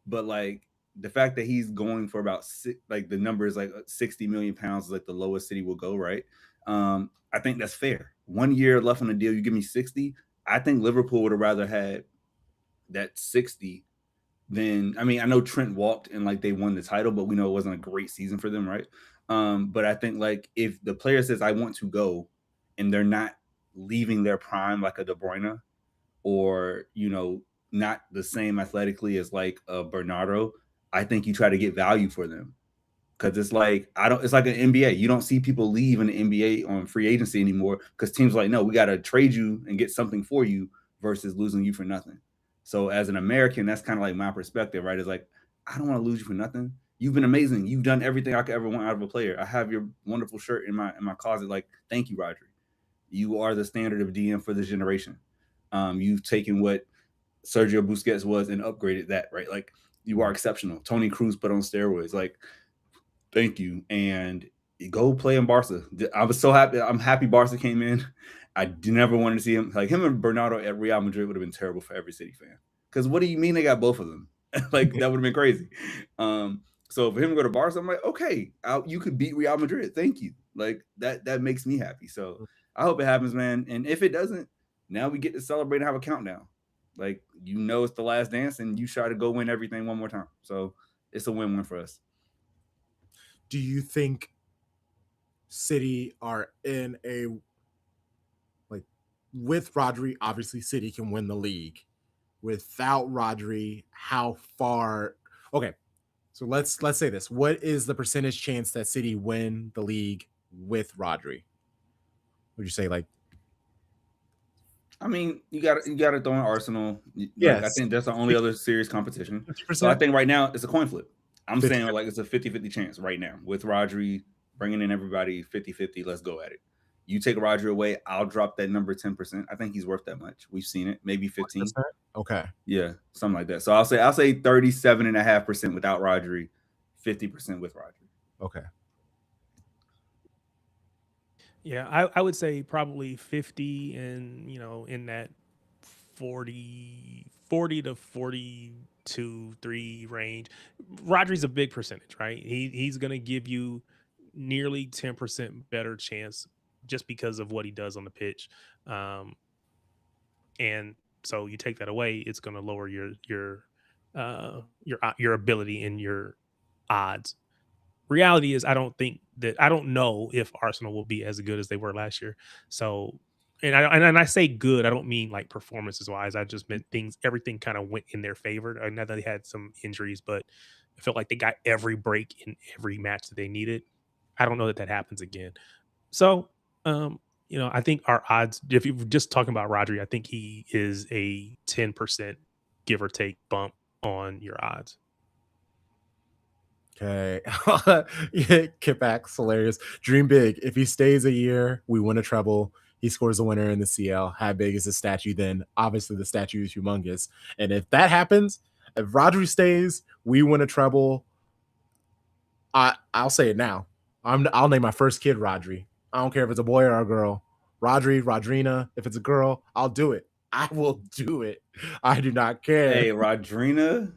but the fact that he's going for about the number is 60 million pounds is the lowest City will go, right? I think that's fair. 1 year left on the deal, you give me 60. I think Liverpool would have rather had that 60 than, I know Trent walked and they won the title, but we know it wasn't a great season for them, right? But I think if the player says I want to go and they're not leaving their prime like a De Bruyne or, not the same athletically as a Bernardo, I think you try to get value for them. Because it's it's like an NBA. You don't see people leave in the NBA on free agency anymore because teams are no, we got to trade you and get something for you versus losing you for nothing. So as an American, that's kind of my perspective, right? It's I don't want to lose you for nothing. You've been amazing. You've done everything I could ever want out of a player. I have your wonderful shirt in my closet. Thank you, Rodri. You are the standard of DM for this generation. You've taken what Sergio Busquets was and upgraded that, right? You are exceptional. Toni Kroos put on steroids. Thank you. And go play in Barca. I was so happy. I'm happy Barca came in. I never wanted to see him. Him and Bernardo at Real Madrid would have been terrible for every City fan. Because what do you mean they got both of them? That would have been crazy. So for him to go to Barca, I'm okay, you could beat Real Madrid. Thank you. That makes me happy. So I hope it happens, man. And if it doesn't, now we get to celebrate and have a countdown. It's the last dance and you try to go win everything one more time. So it's a win-win for us. Do you think City are in a with Rodri? Obviously, City can win the league. Without Rodri, how far? Okay, so let's say this: what is the percentage chance that City win the league with Rodri? Would you say you got to throw in Arsenal. Yes. I think that's the only other serious competition. 50%? So I think right now it's a coin flip. I'm 50. Saying it's a 50-50 chance right now with Rodri bringing in everybody 50-50. Let's go at it. You take Rodri away, I'll drop that number 10%. I think he's worth that much. We've seen it, maybe 15. 100%? Okay. Yeah, something like that. So I'll say 37.5% without Rodri, 50% with Rodri. Okay. Yeah, I would say probably 50 and in that 40 to 42-3 range. Rodri's a big percentage, right? He's going to give you nearly 10% better chance just because of what he does on the pitch. And so you take that away, it's going to lower your ability and your odds. Reality is I don't know if Arsenal will be as good as they were last year. So and I say good, I don't mean performances wise. I just meant everything kind of went in their favor. I know they had some injuries, but I felt like they got every break in every match that they needed. I don't know that happens again. So, I think our odds, if you're just talking about Rodri, I think he is a 10% give or take bump on your odds. Okay. Kitback's hilarious. Dream big. If he stays a year, we win a treble. he scores the winner in the CL. How big is the statue then? Obviously, the statue is humongous. And if that happens, if Rodri stays, we win a treble. I'll say it now. I'll name my first kid Rodri. I don't care if it's a boy or a girl. Rodri, Rodrina. If it's a girl, I'll do it. I will do it. I do not care. Hey, Rodrina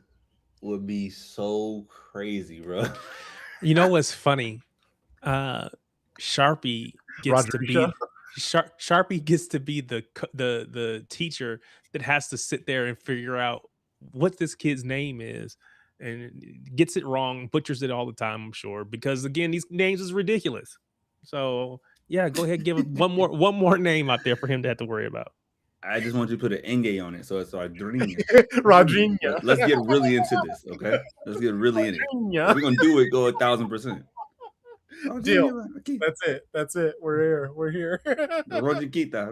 would be so crazy, bro. You know what's funny? Sharpie gets to be Sharpie gets to be the teacher that has to sit there and figure out what this kid's name is, and gets it wrong, butchers it all the time, I'm sure, because again, these names is ridiculous. So yeah, go ahead, give one more name out there for him to have to worry about. I just want you to put an Enge on it, so it's Rodrina. Rodrina. Let's get really into this, okay? Let's get really in it. If we're gonna do it, go 1,000%. Deal. That's it. We're here. Rojiquita.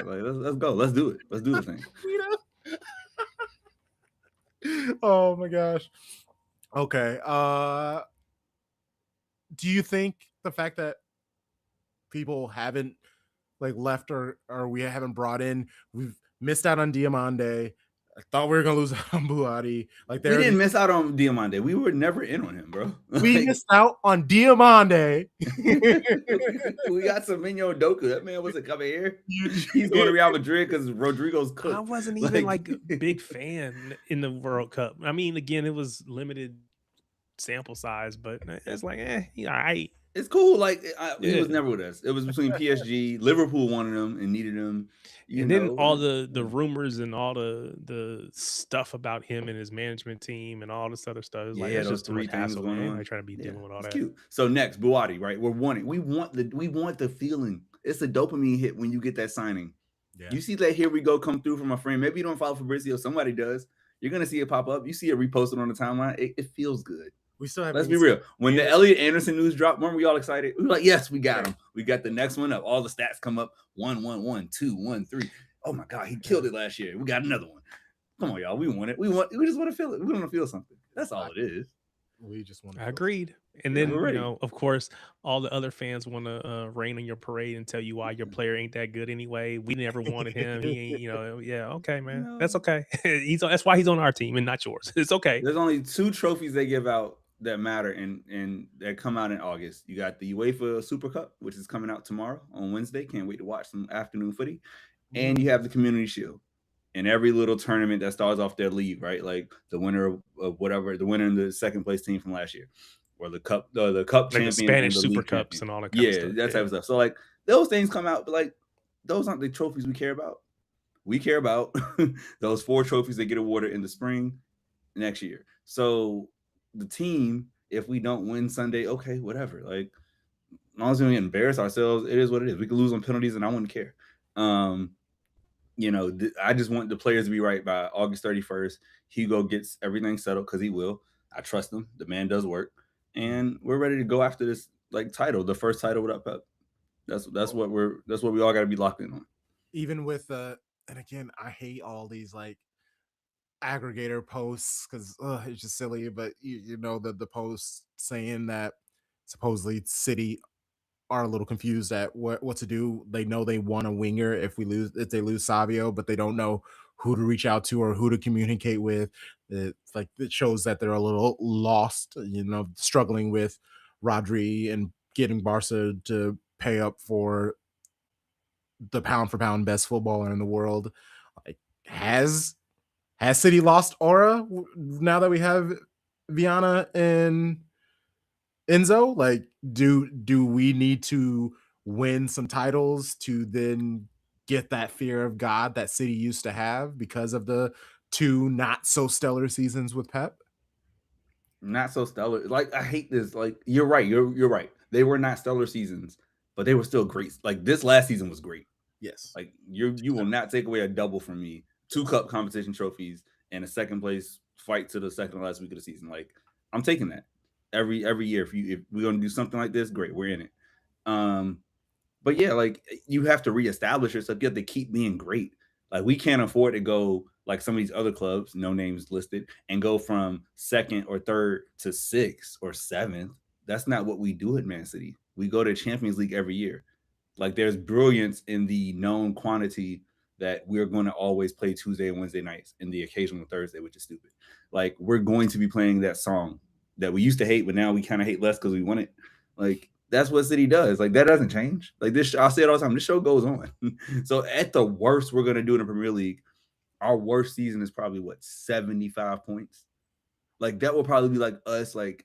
Like, let's go. Let's do it. Let's do the thing. Oh my gosh. Okay. Do you think the fact that people haven't left or we haven't brought in, we've missed out on Diamande? I thought we were gonna lose out on Buati. We didn't miss out on Diamande. We were never in on him, bro. We missed out on Diamande. We got some Minyo Doku. That man wasn't coming here. He's going to Real Madrid because Rodrigo's cooked. I wasn't even a big fan in the World Cup. I mean, again, it was limited sample size, but it's all right. It's cool. He was never with us. It was between PSG, Liverpool wanted him and needed him. Then all the rumors and all the stuff about him and his management team and all this other stuff. It's those just 3 things going on. I try to be dealing with all that. Cute. So next, Buati, right? We want the feeling. It's a dopamine hit when you get that signing. Yeah. You see that here we go come through from a friend. Maybe you don't follow Fabrizio. Somebody does. You're gonna see it pop up. You see it reposted on the timeline. It feels good. We still have. Let's be real. When the Elliot Anderson news dropped, weren't we all excited? We were like, "Yes, we got him. We got the next one up. All the stats come up: 1, 1, 1, 2, 1, 3. Oh my God, he killed it last year. We got another one. Come on, y'all. We want it. We just want to feel it. We want to feel something. That's all it is. We just want. Agreed. And then of course, all the other fans want to rain on your parade and tell you why your player ain't that good anyway. We never wanted him. He ain't. Yeah. Okay, man. That's okay. That's why he's on our team and not yours. It's okay. There's only 2 trophies they give out that matter and that come out in August. You got the UEFA Super Cup, which is coming out tomorrow on Wednesday. Can't wait to watch some afternoon footy. And you have the Community Shield. And every little tournament that starts off their league, right? Like the winner of whatever, the winner in the second place team from last year, or the cup champion, the Spanish Super Cups and all that. That type of stuff. So those things come out, but those aren't the trophies we care about. We care about those 4 trophies that get awarded in the spring next year. So the team, if we don't win Sunday, okay, whatever. As long as we don't embarrass ourselves, it is what it is. We could lose on penalties, and I wouldn't care. I just want the players to be right by August 31st. Hugo gets everything settled because he will. I trust him. The man does work, and we're ready to go after this title, the first title without Pep. That's what we all got to be locked in on. Even with and again, I hate all these aggregator posts because it's just silly. But the posts saying that supposedly City are a little confused at what to do. They know they want a winger if they lose Savio, but they don't know who to reach out to or who to communicate with. It shows that they're a little lost, struggling with Rodri and getting Barca to pay up for the pound for pound best footballer in the world. Has City lost aura now that we have Viana and Enzo? Do we need to win some titles to then get that fear of God that City used to have because of the 2 not so stellar seasons with Pep? Not so stellar. I hate this. You're right. You're right. They were not stellar seasons, but they were still great. This last season was great. Yes. You will not take away a double from me. 2 cup competition trophies and a second place fight to the second last week of the season. I'm taking that. Every year, if we're gonna do something like this, great, we're in it. But yeah, you have to reestablish yourself. You have to keep being great. We can't afford to go some of these other clubs, no names listed, and go from 2nd or 3rd to 6th or 7th. That's not what we do at Man City. We go to Champions League every year. Like there's brilliance in the known quantity that we're going to always play Tuesday and Wednesday nights and the occasional Thursday, which is stupid. Like we're going to be playing that song that we used to hate, but now we kind of hate less because we want it. Like that's what City does. Like that doesn't change. Like this, I'll say it all the time. This show goes on. So at the worst we're going to do in the Premier League, our worst season is probably what, 75 points. Like that will probably be like us. Like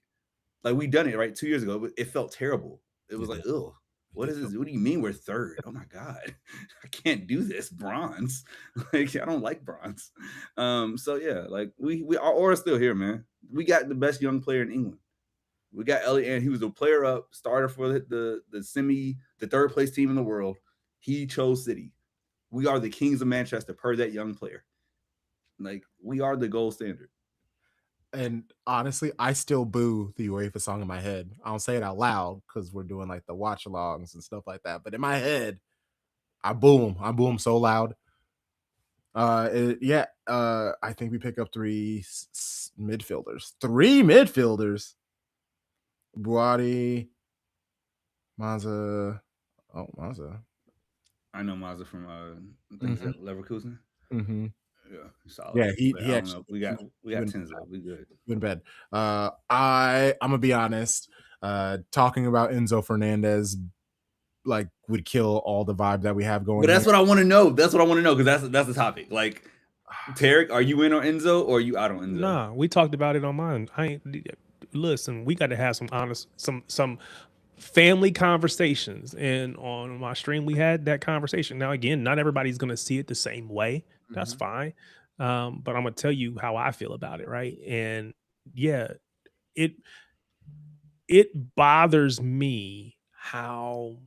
we done it right 2 years ago, but it felt terrible. It was like, ugh. What is this? What do you mean we're third? Oh my God, I can't do this. Bronze, like I don't like bronze. So yeah, like we our aura's still here, man. We got the best young player in England. We got Elliot, and he was a player up starter for the third place team in the world. He chose City. We are the kings of Manchester per that young player. Like we are the gold standard. And honestly, I still boo the UEFA song in my head. I don't say it out loud because we're doing like the watch alongs and stuff like that. But in my head, I boo him. I boo him so loud. I think we pick up three midfielders. Buati, Maza. Oh, Maza. I know Maza from Leverkusen. Mm-hmm. Yeah, solid. Yeah, he actually. We got Tenzo. We good. In bed. I'm gonna be honest. Talking about Enzo Fernandez like would kill all the vibe that we have going. But that's what I want to know. That's what I want to know because that's the topic. Like, Tarek, are you in on Enzo or are you out on Enzo? Nah, we talked about it on mine. Listen, we got to have some honest, some family conversations, and on my stream we had that conversation. Now again, not everybody's gonna see it the same way. That's fine. But I'm gonna tell you how I feel about it, right? And yeah, it bothers me how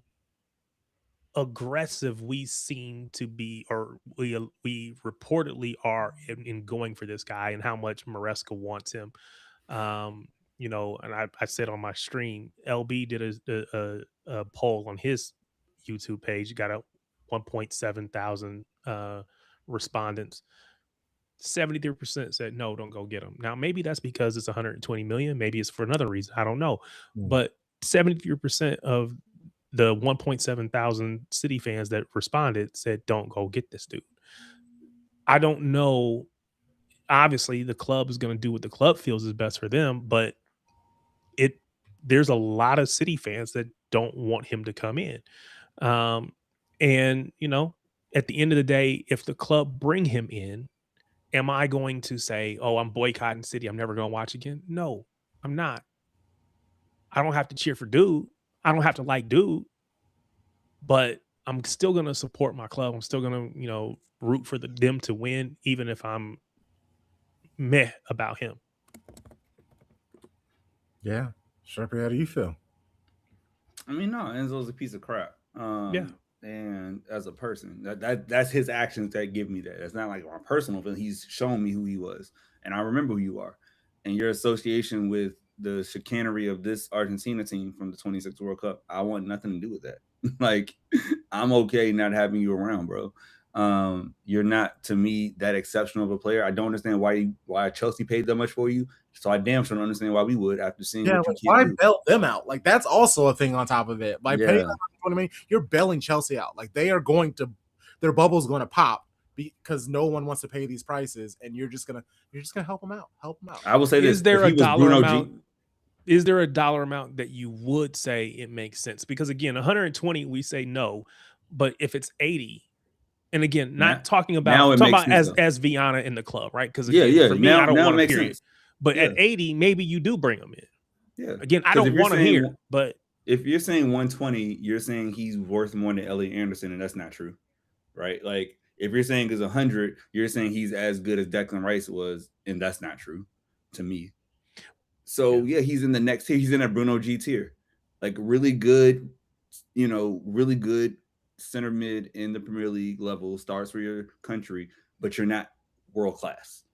aggressive we seem to be, or we reportedly are in going for this guy, and how much Maresca wants him. You know, and I said on my stream, LB did a poll on his YouTube page. You got a 1.7 thousand respondents. 73% said no, don't go get him. Now maybe that's because it's 120 million. Maybe it's for another reason. I don't know. But 73% of the 1.7 thousand City fans that responded said don't go get this dude. I don't know. Obviously, the club is going to do what the club feels is best for them, but there's a lot of City fans that don't want him to come in. And you know, at the end of the day, if the club bring him in, am I going to say, oh, I'm boycotting City, I'm never going to watch again? No, I'm not. I don't have to cheer for dude. I don't have to like dude, but I'm still going to support my club. I'm still going to, you know, root for them to win, even if I'm meh about him. Yeah. Sharpie, how do you feel? I mean, no, Enzo's a piece of crap. Yeah. And as a person, that's his actions that give me that. It's not like my personal feeling. He's shown me who he was, and I remember who you are. And your association with the chicanery of this Argentina team from the 26 World Cup, I want nothing to do with that. Like, I'm okay not having you around, bro. You're not, to me, that exceptional of a player. I don't understand why Chelsea paid that much for you. So I damn sure don't understand why we would, after seeing what you why bail them out? Like that's also a thing on top of it. Like paying them, you know what I mean? You're bailing Chelsea out. Like they are going to, their bubble's going to pop because no one wants to pay these prices, and you're just gonna help them out. Help them out. I will say this: is there a dollar amount? Is there a dollar amount that you would say it makes sense? Because again, 120, we say no, but if it's 80. And again, not talking about as Viana in the club, right? Because for me, I don't want to period. Sense. But at 80, maybe you do bring him in. Yeah. Again, I don't want him here. But if you're saying 120, you're saying he's worth more than Elliot Anderson, and that's not true, right? Like if you're saying it's 100, you're saying he's as good as Declan Rice was, and that's not true to me. So yeah, he's in the next tier. He's in a Bruno G tier, like really good, really good center mid in the Premier League level, starts for your country, but you're not world class.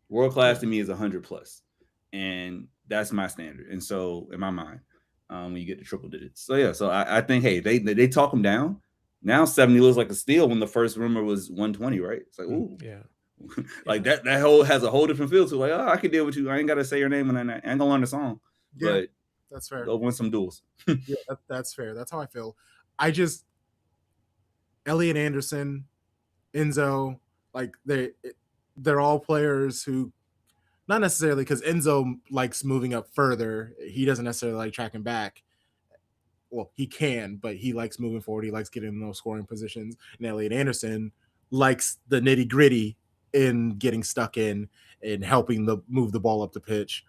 World class to me is 100 plus, and that's my standard. And so in my mind, when you get to triple digits, so I think, hey, they talk him down. Now 70 looks like a steal when the first rumor was 120, right? It's like, ooh, yeah, like that whole has a whole different feel to it. Like, oh, I can deal with you. I ain't got to say your name, and I ain't gonna learn the song. Yeah, but that's fair. Go win some duels. Yeah, that's fair. That's how I feel. I just Elliot Anderson, Enzo, like they're all players who, not necessarily because Enzo likes moving up further. He doesn't necessarily like tracking back. Well, he can, but he likes moving forward. He likes getting in those scoring positions. And Elliot Anderson likes the nitty gritty in getting stuck in and helping move the ball up the pitch.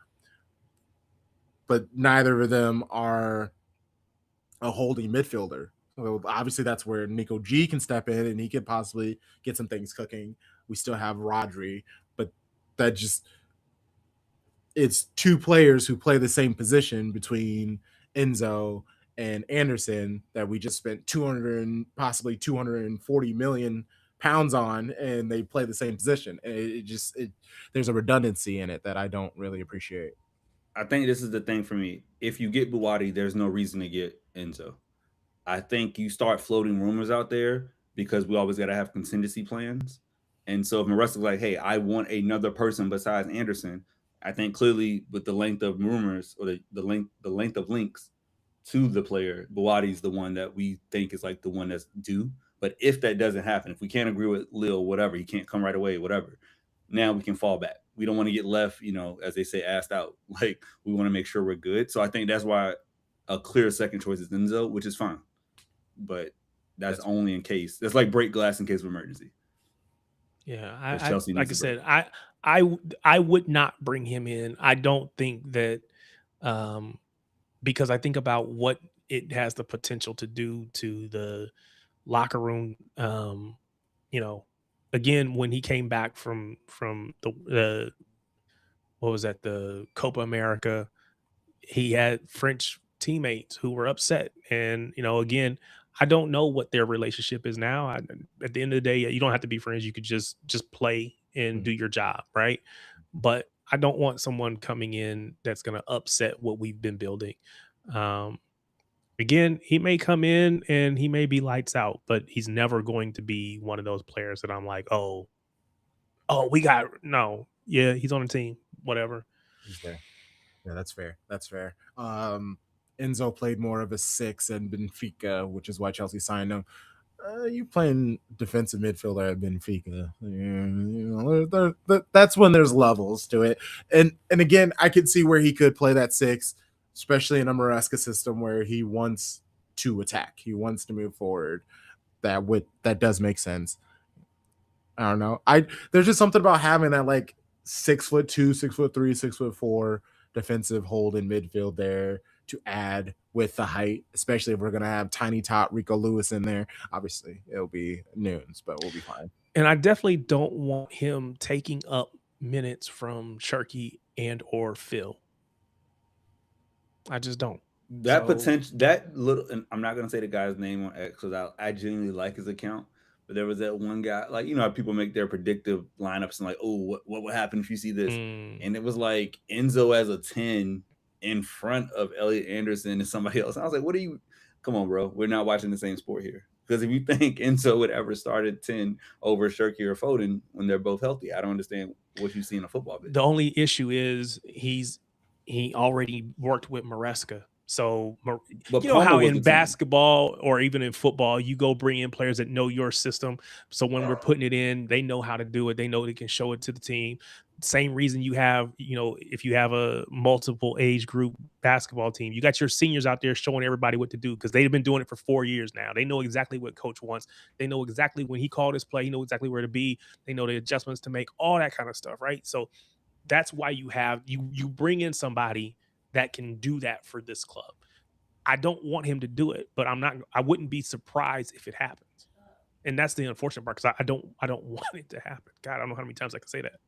But neither of them are a holding midfielder. So obviously that's where Nico G can step in and he could possibly get some things cooking. We still have Rodri, but that just, it's two players who play the same position between Enzo and Anderson that we just spent 200 and possibly 240 million pounds on, and they play the same position. And there's a redundancy in it that I don't really appreciate. I think this is the thing for me. If you get Buwadi, there's no reason to get Enzo. I think you start floating rumors out there because we always got to have contingency plans. And so if Maresca's like, hey, I want another person besides Anderson, I think clearly with the length of rumors or the length of links to the player, Buwadi's the one that we think is like the one that's due. But if that doesn't happen, if we can't agree with Lil, whatever, he can't come right away, whatever, now we can fall back. We don't want to get left, as they say, assed out. Like, we want to make sure we're good. So I think that's why a clear second choice is Enzo, which is fine. But that's only in case. That's like break glass in case of emergency. Yeah, like I said, I would not bring him in. I don't think that, because I think about what it has the potential to do to the locker room. Again, when he came back from the what was that, the Copa America, he had French teammates who were upset, and again, I don't know what their relationship is now. At the end of the day, you don't have to be friends. You could just play and do your job, right? But I don't want someone coming in that's going to upset what we've been building. Again, he may come in and he may be lights out, but he's never going to be one of those players that I'm like, oh, we got no. Yeah, he's on the team. Whatever. He's there. Yeah, that's fair. That's fair. Enzo played more of a 6 in Benfica, which is why Chelsea signed him. You playing defensive midfielder at Benfica. That's when there's levels to it. And again, I could see where he could play that 6, especially in a Maresca system where he wants to attack. He wants to move forward. That does make sense. I don't know. There's just something about having that like 6'2", 6'3", 6'4" defensive hold in midfield there to add with the height, especially if we're gonna have tiny top Rico Lewis in there. Obviously, it'll be noons, but we'll be fine. And I definitely don't want him taking up minutes from Cherki and or Phil. I just don't. Potential, that little, and I'm not gonna say the guy's name on X because I genuinely like his account. But there was that one guy, like, how people make their predictive lineups and like, oh, what would happen if you see this? And it was like Enzo as a 10 in front of Elliot Anderson and somebody else. And I was like, come on, bro. We're not watching the same sport here. Because if you think Enzo would ever start at 10 over Cherki or Foden when they're both healthy, I don't understand what you see in a football video. The only issue is he already worked with Maresca. So, how in basketball or even in football, you go bring in players that know your system. So when we're putting it in, they know how to do it. They know they can show it to the team. Same reason you have, if you have a multiple age group basketball team, you got your seniors out there showing everybody what to do because they've been doing it for 4 years now. They know exactly what coach wants. They know exactly when he called his play. He knows exactly where to be. They know the adjustments to make, all that kind of stuff, right? So that's why you bring in somebody that can do that for this club. I don't want him to do it, but I wouldn't be surprised if it happens. And that's the unfortunate part because I don't want it to happen. God, I don't know how many times I can say that.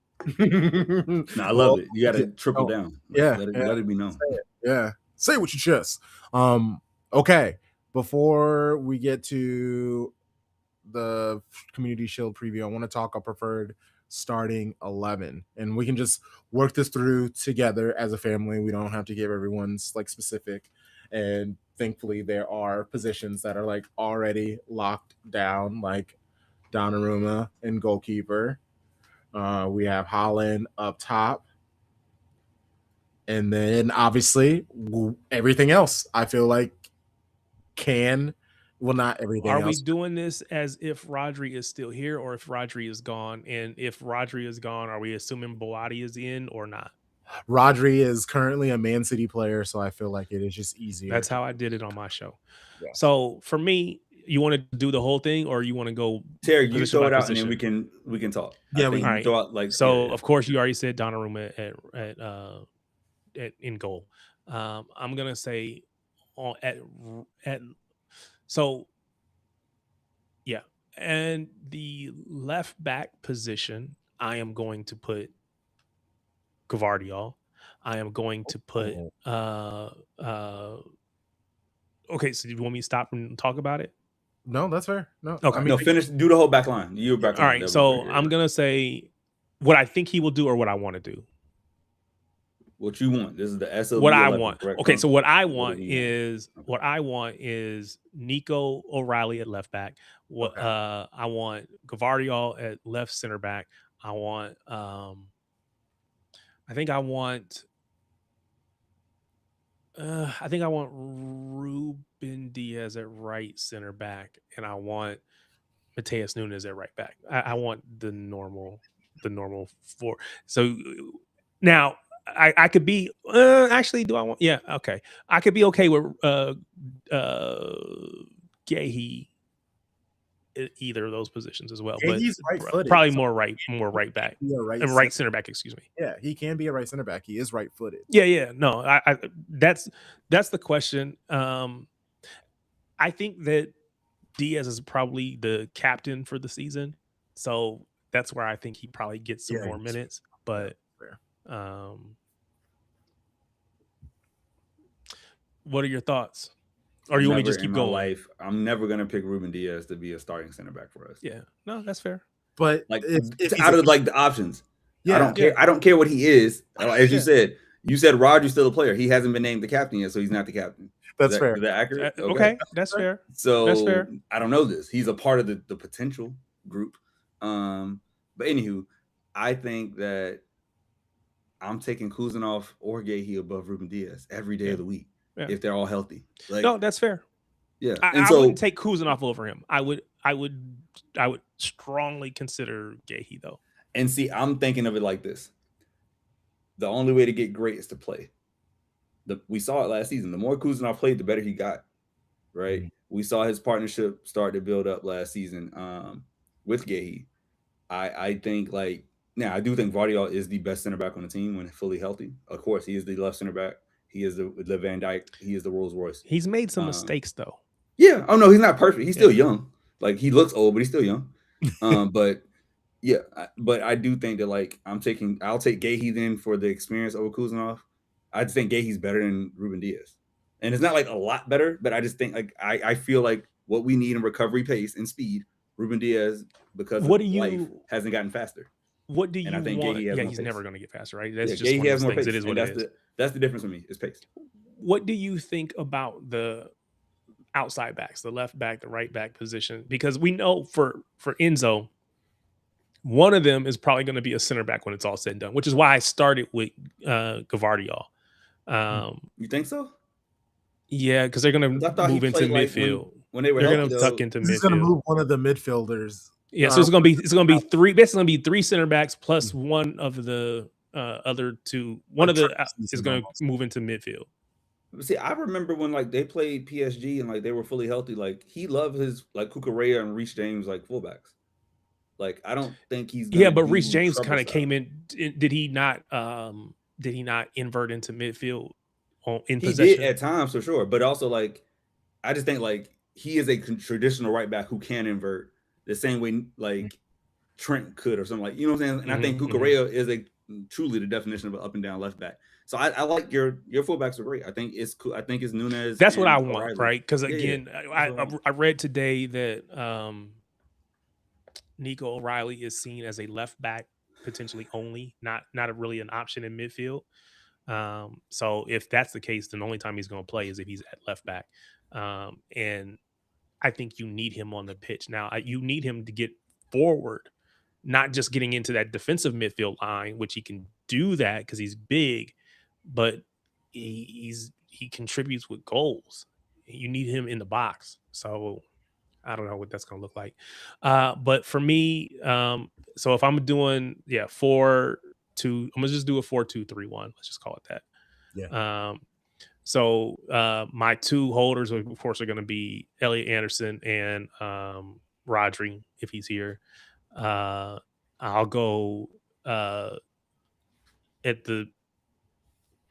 No, I love it. You got to triple down. Let it be known. Say it with your chest. Okay. Before we get to the Community Shield preview, I want to talk a preferred starting 11, and we can just work this through together as a family. We don't have to give everyone's like specific, and thankfully there are positions that are like already locked down, like Donnarumma and goalkeeper. We have Holland up top, and then obviously everything else I feel like can Well, not everything Are else. we doing this as if Rodri is still here or if Rodri is gone? And if Rodri is gone, are we assuming Boati is in or not? Rodri is currently a Man City player, so I feel like it is just easier. That's how I did it on my show. Yeah. So for me, you want to do the whole thing or you want to go Terry, you throw it out position? and then we can talk. Yeah, we can throw out like Of course you already said Donnarumma at in goal. I'm gonna say and the left back position, I am going to put Gvardiol. I am going to put okay, so do you want me to stop and talk about it? No, that's fair. No, okay. I mean, no, finish. Do the whole back line. You back line. All right, so I'm gonna say what I think he will do or what I want to do. What you want? This is the SOB. What I want. Okay, so what I want is Nico O'Reilly at left back. I want Gvardiol at left center back. I think I want Ruben Diaz at right center back, and I want Mateus Nunes at right back. I want the normal four. So now I could be actually. Do I want? Yeah, okay. I could be okay with Gahey at either of those positions as well. Gahey's but right-footed, probably so more right back, right center back. Excuse me. Yeah, he can be a right center back. He is right-footed. Yeah. No, I that's the question. I think that Diaz is probably the captain for the season, so that's where I think he probably gets some more minutes. But what are your thoughts? Or you want me to just keep going? I'm never gonna pick Ruben Diaz to be a starting center back for us. Yeah, no, that's fair. But like if out of like the options, yeah, I don't care. I don't care what he is. As you said Rodri's still a player. He hasn't been named the captain yet, so he's not the captain. That's fair. Is that accurate? Okay, that's fair. So that's fair. I don't know this. He's a part of the potential group. But anywho, I think that I'm taking Kuzanov or Gahey above Ruben Diaz every day of the week if they're all healthy. Like, no, that's fair. Yeah, I wouldn't take Kuzanov over him. I would strongly consider Gahey though. And see, I'm thinking of it like this: the only way to get great is to play. We saw it last season. The more Kuzanov played, the better he got. Right? Mm-hmm. We saw his partnership start to build up last season with Gahey. I think now I do think Gvardiol is the best center back on the team when fully healthy. Of course, he is the left center back. He is the Van Dijk. He is the Rolls Royce. He's made some mistakes though. Yeah. Oh no, he's not perfect. He's still young. Like he looks old, but he's still young. But yeah, but I do think that I'll take Gahey then for the experience over Kuzanov. I just think Gahey's better than Ruben Diaz. And it's not a lot better, but I just think I feel like what we need in recovery pace and speed, Ruben Diaz, because life hasn't gotten faster. What do you want? He's never going to get faster, right? That's just one of those things. It is what it is. That's the difference for me, is pace. What do you think about the outside backs, the left back, the right back position? Because we know for Enzo, one of them is probably going to be a center back when it's all said and done, which is why I started with Gvardiol. You think so? Yeah, because they're going to move into midfield. When they were going to tuck into midfield. He's going to move one of the midfielders. Yeah, so it's going to be three. Basically, going to be three center backs plus one of the other two. One of the is going to move into midfield. See, I remember when they played PSG and they were fully healthy. He loved his Cucurella and Reece James fullbacks. I don't think he's but Reece James kind of came in. Did he not invert into midfield in possession? He did at times for sure, but also I just think he is a traditional right back who can invert the same way Trent could or something you know what I'm saying. And I think Cucurella is truly the definition of an up and down left back. So I like your fullbacks are great. I think it's cool. I think it's Nunes. That's what I want, O'Reilly. Right? Because again, I read today that Nico O'Reilly is seen as a left back potentially only, not really an option in midfield. So if that's the case, then the only time he's going to play is if he's at left back. And I think you need him on the pitch. Now, you need him to get forward, not just getting into that defensive midfield line, which he can do that because he's big, but he contributes with goals. You need him in the box. So I don't know what that's going to look like. But for me, so if I'm doing 4-2, I'm gonna just do a 4-2-3-1. Let's just call it that. Yeah. So my two holders, of course, are going to be Elliot Anderson and Rodri if he's here. I'll go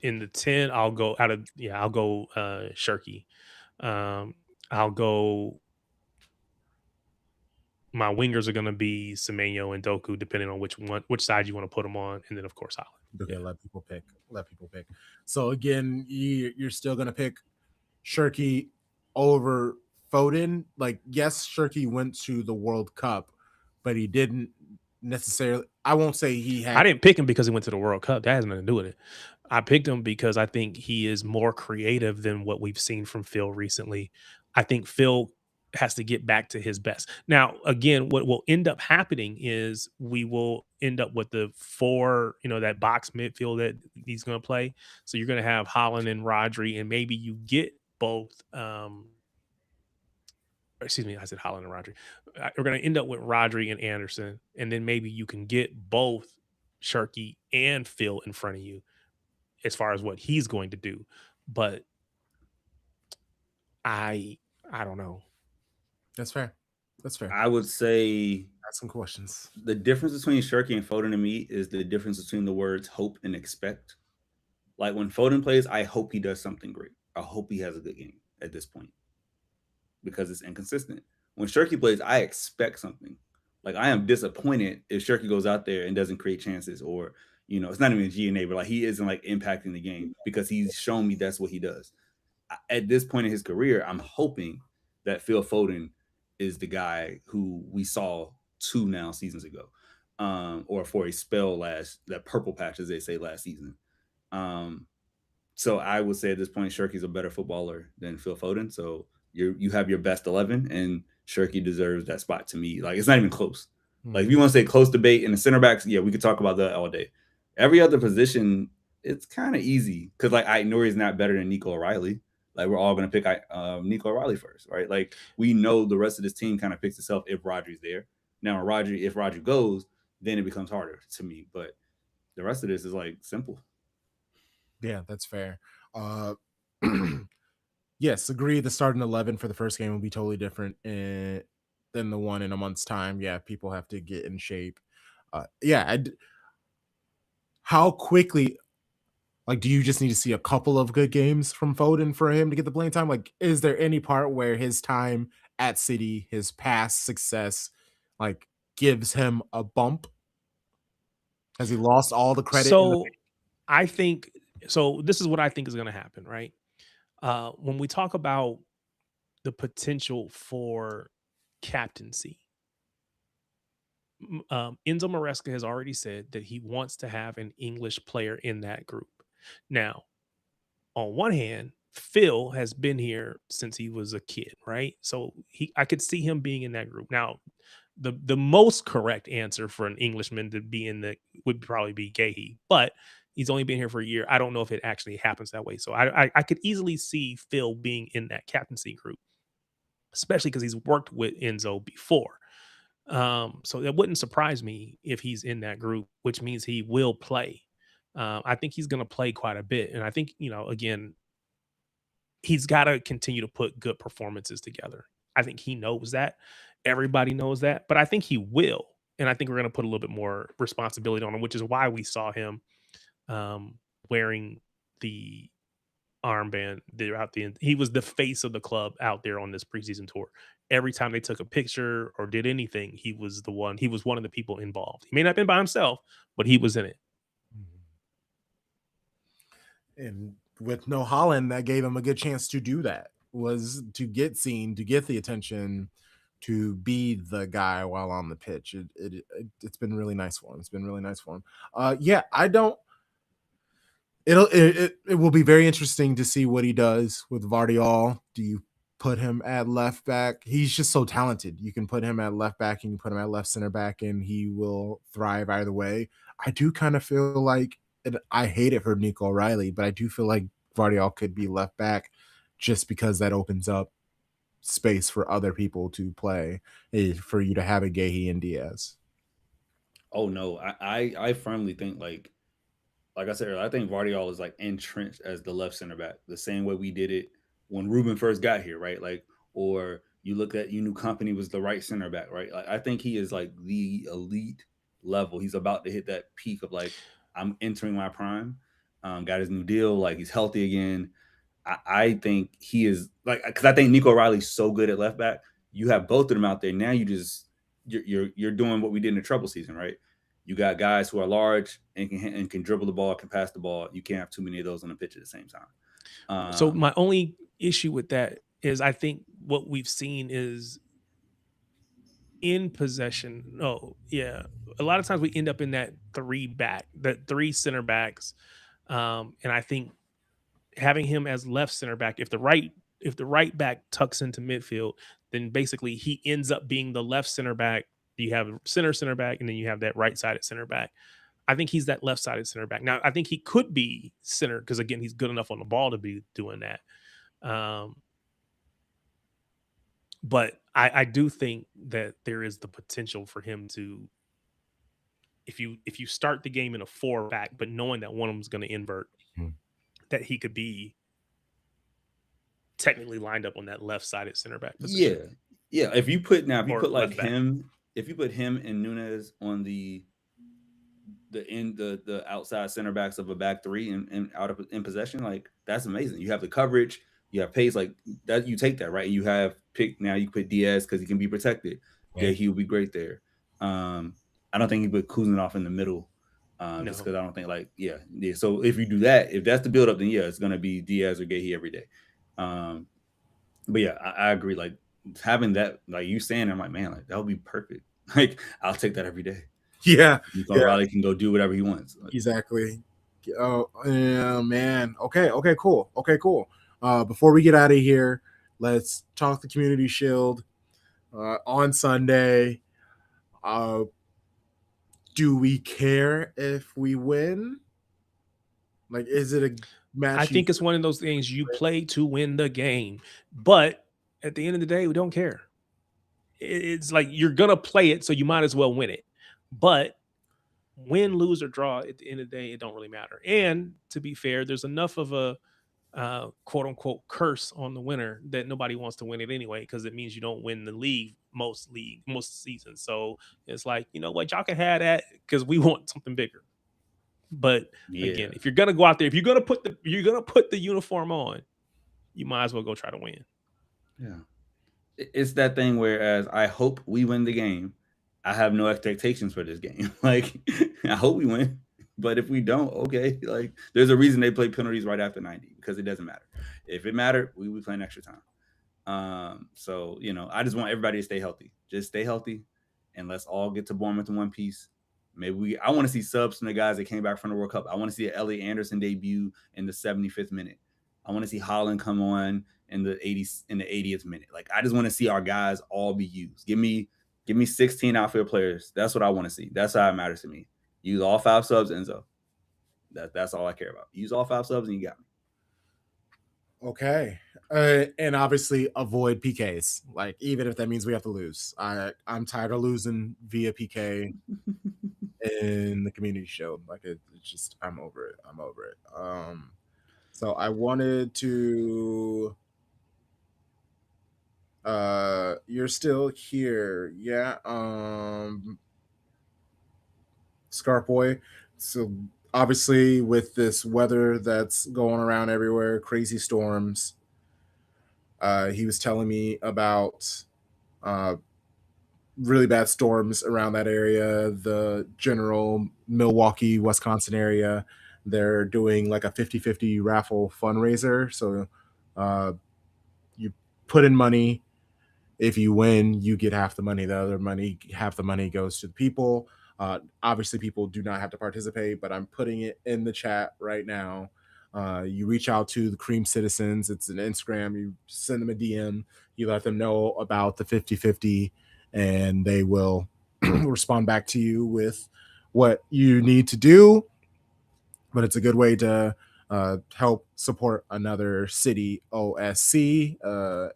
in the 10. I'll go Shirky. I'll go. My wingers are going to be Semenyo and Doku, depending on which side you want to put them on, and then of course Holland. Okay, let people pick. So again, you're still gonna pick Shirky over Foden. Like, yes, Shirky went to the World Cup, but he didn't necessarily. I won't say he had. I didn't pick him because he went to the World Cup. That has nothing to do with it. I picked him because I think he is more creative than what we've seen from Phil recently. I think Phil has to get back to his best. Now, again, what will end up happening is we will end up with the 4, that box midfield that he's going to play. So you're going to have Holland and Rodri, and maybe you get both. Excuse me, I said Holland and Rodri. We're going to end up with Rodri and Anderson, and then maybe you can get both Shirky and Phil in front of you as far as what he's going to do. But I don't know. That's fair. I would say ask some questions. The difference between Shirky and Foden to me is the difference between the words hope and expect. Like when Foden plays, I hope he does something great. I hope he has a good game at this point because it's inconsistent. When Shirky plays, I expect something. Like I am disappointed if Shirky goes out there and doesn't create chances, or it's not even a GNA, but like he isn't like impacting the game because he's shown me that's what he does. At this point in his career, I'm hoping that Phil Foden is the guy who we saw 2 seasons ago, or for a spell that purple patch, as they say, last season. So I would say at this point, Shirky's a better footballer than Phil Foden. So you have your best 11, and Shirky deserves that spot to me. Like it's not even close. Mm-hmm. Like if you want to say close debate in the center backs, yeah, we could talk about that all day. Every other position, it's kind of easy because like I know he's not better than Nico O'Reilly. Like we're all going to pick Nico O'Reilly first, right? Like we know the rest of this team kind of picks itself if Rodri's there. Now, if Rodri goes, then it becomes harder to me. But the rest of this is like simple. Yeah, that's fair. Yes, agree. The starting 11 for the first game will be totally different than the one in a month's time. Yeah, people have to get in shape. How quickly? Like, do you just need to see a couple of good games from Foden for him to get the playing time? Like, is there any part where his time at City, his past success, like, gives him a bump? Has he lost all the credit? So, I think so. This is what I think is going to happen, right? When we talk about the potential for captaincy, Enzo Maresca has already said that he wants to have an English player in that group. Now, on one hand, Phil has been here since he was a kid, right? So I could see him being in that group. Now, the most correct answer for an Englishman to be in would probably be Gahey, but he's only been here for a year. I don't know if it actually happens that way. So I could easily see Phil being in that captaincy group, especially because he's worked with Enzo before. So that wouldn't surprise me if he's in that group, which means he will play. I think he's going to play quite a bit. And I think, again, he's got to continue to put good performances together. I think he knows that. Everybody knows that. But I think he will. And I think we're going to put a little bit more responsibility on him, which is why we saw him wearing the armband throughout he was the face of the club out there on this preseason tour. Every time they took a picture or did anything, he was one of the people involved. He may not have been by himself, but he was in it. And with no Holland, that gave him a good chance to do that, was to get seen, to get the attention, to be the guy while on the pitch. It's been really nice for him. It's been really nice for him. It will be very interesting to see what he does with Vardiol. Do you put him at left back? He's just so talented. You can put him at left back and you can put him at left center back, and he will thrive either way. I do kind of feel like, and I hate it for Nico O'Reilly, but I do feel like Vardiol could be left back just because that opens up space for other people to play, for you to have a Guehi and Diaz. Oh no, I firmly think like I said earlier, I think Vardiol is like entrenched as the left center back, the same way we did it when Ruben first got here, right? Like, or you look at you knew Company was the right center back, right? Like, I think he is like the elite level. He's about to hit that peak of like I'm entering my prime. Got his new deal, like he's healthy again. I think he is like because I think Nico Riley's so good at left back. You have both of them out there now. You're doing what we did in the trouble season, right? You got guys who are large and can dribble the ball, can pass the ball. You can't have too many of those on the pitch at the same time. So my only issue with that is I think what we've seen is in possession. Oh, yeah. A lot of times we end up in that three center backs. And I think having him as left center back, if the right back tucks into midfield, then basically he ends up being the left center back. You have center back, and then you have that right-sided center back. I think he's that left-sided center back. Now, I think he could be center because, again, he's good enough on the ball to be doing that. But I do think that there is the potential for him to, if you start the game in a 4-back, but knowing that one of them is going to invert, that he could be technically lined up on that left-sided center back position. Yeah. If you put him and Nunez on the outside center backs of a back three and out of in possession, like that's amazing. You have the coverage, you have pace, like that. You take that, right? You have now. You put Diaz because he can be protected. Yeah, he will be great there. I don't think he put Kuzminov in the middle, just because I don't think yeah. So if you do that, if that's the build up, then yeah, it's gonna be Diaz or Guehi every day. But yeah, I agree. Like having that, like you saying, I'm like, man, like that would be perfect. Like I'll take that every day. Yeah, Riley can go do whatever he wants. Exactly. Oh yeah, man. Okay, cool. Before we get out of here, let's talk the Community Shield on Sunday. Do we care if we win? Like, is it a match? I think it's one of those things you play to win the game, but at the end of the day, we don't care. It's like you're gonna play it, so you might as well win it. But win, lose, or draw, at the end of the day, it don't really matter. And to be fair, there's enough of a quote unquote curse on the winner that nobody wants to win it anyway, because it means you don't win the league most seasons. So it's like, you know what, y'all can have that because we want something bigger. But again, if you're gonna go out there, if you're gonna put the uniform on, you might as well go try to win. Yeah, it's that thing. Whereas I hope we win the game, I have no expectations for this game. Like I hope we win, but if we don't, okay. Like there's a reason they play penalties right after 90 because it doesn't matter. If it mattered, we would play an extra time. So I just want everybody to stay healthy. Just stay healthy, and let's all get to Bournemouth in one piece. Maybe I want to see subs from the guys that came back from the World Cup. I want to see an Elliot Anderson debut in the 75th minute. I want to see Holland come on in the 80th minute. Like I just want to see our guys all be used. Give me 16 outfield players. That's what I want to see. That's how it matters to me. Use all 5 subs, Enzo. That's all I care about. Use all 5 subs, and you got me. Okay. And obviously avoid PKs. Like even if that means we have to lose. I'm tired of losing via PK in the Community Shield. Like it's just I'm over it. So I wanted to you're still here. Yeah. Scarp Boy. So obviously with this weather that's going around everywhere, crazy storms, he was telling me about really bad storms around that area, the general Milwaukee, Wisconsin area. They're doing like a 50-50 raffle fundraiser. So you put in money. If you win, you get half the money. The other money, half the money goes to the people. Obviously, people do not have to participate, but I'm putting it in the chat right now. You reach out to the Cream Citizens. It's an Instagram. You send them a DM. You let them know about the 50-50, and they will respond back to you with what you need to do. But it's a good way to help support another city OSC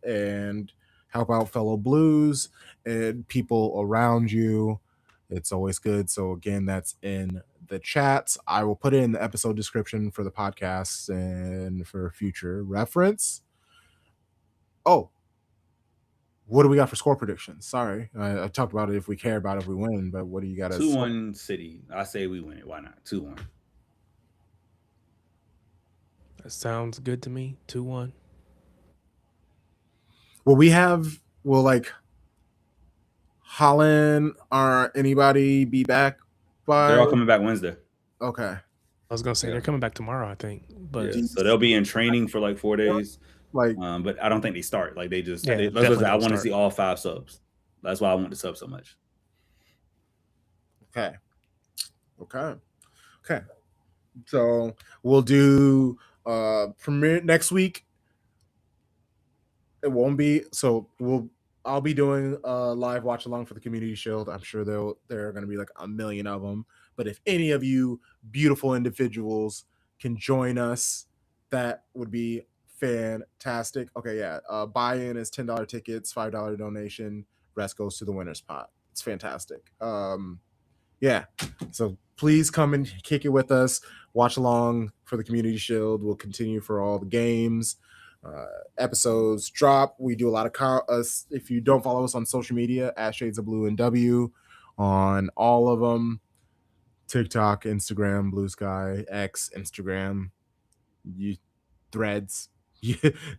and help out fellow Blues and people around you. It's always good. So again, that's in the chats. I will put it in the episode description for the podcast and for future reference. Oh, what do we got for score predictions? Sorry, I talked about it if we care about it, if we win, but what do you got? 2-1 City. I say we win it. Why not? 2-1. That sounds good to me. 2-1. Will like Holland or anybody be back by? They're all coming back Wednesday. Okay. I was gonna say they're coming back tomorrow, I think. But so they'll be in training for like 4 days. Like, but I don't think they start. Like they just. Yeah, I want to see all 5 subs. That's why I want the sub so much. Okay. So we'll do premiere next week. It won't be so. I'll be doing a live watch along for the Community Shield. I'm sure there are going to be like a million of them. But if any of you beautiful individuals can join us, that would be fantastic. Okay, yeah. Buy-in is $10 tickets, $5 donation. Rest goes to the winner's pot. It's fantastic. Yeah. So please come and kick it with us. Watch along for the Community Shield. We'll continue for all the games. Episodes drop. We do a lot of if you don't follow us on social media, @ShadesOfBlueNW on all of them. TikTok, Instagram, Blue Sky, X, Instagram, Threads.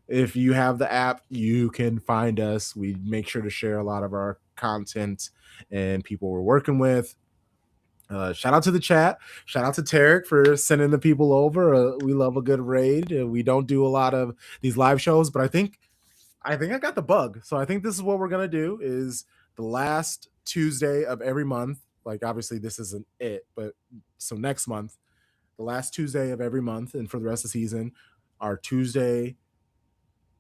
If you have the app, you can find us. We make sure to share a lot of our content and people we're working with. Shout out to the chat. Shout out to Tarek for sending the people over. We love a good raid. We don't do a lot of these live shows, but I think I got the bug. So I think this is what we're gonna do: is the last Tuesday of every month. Like obviously this isn't it, but so next month, the last Tuesday of every month, and for the rest of the season, our Tuesday,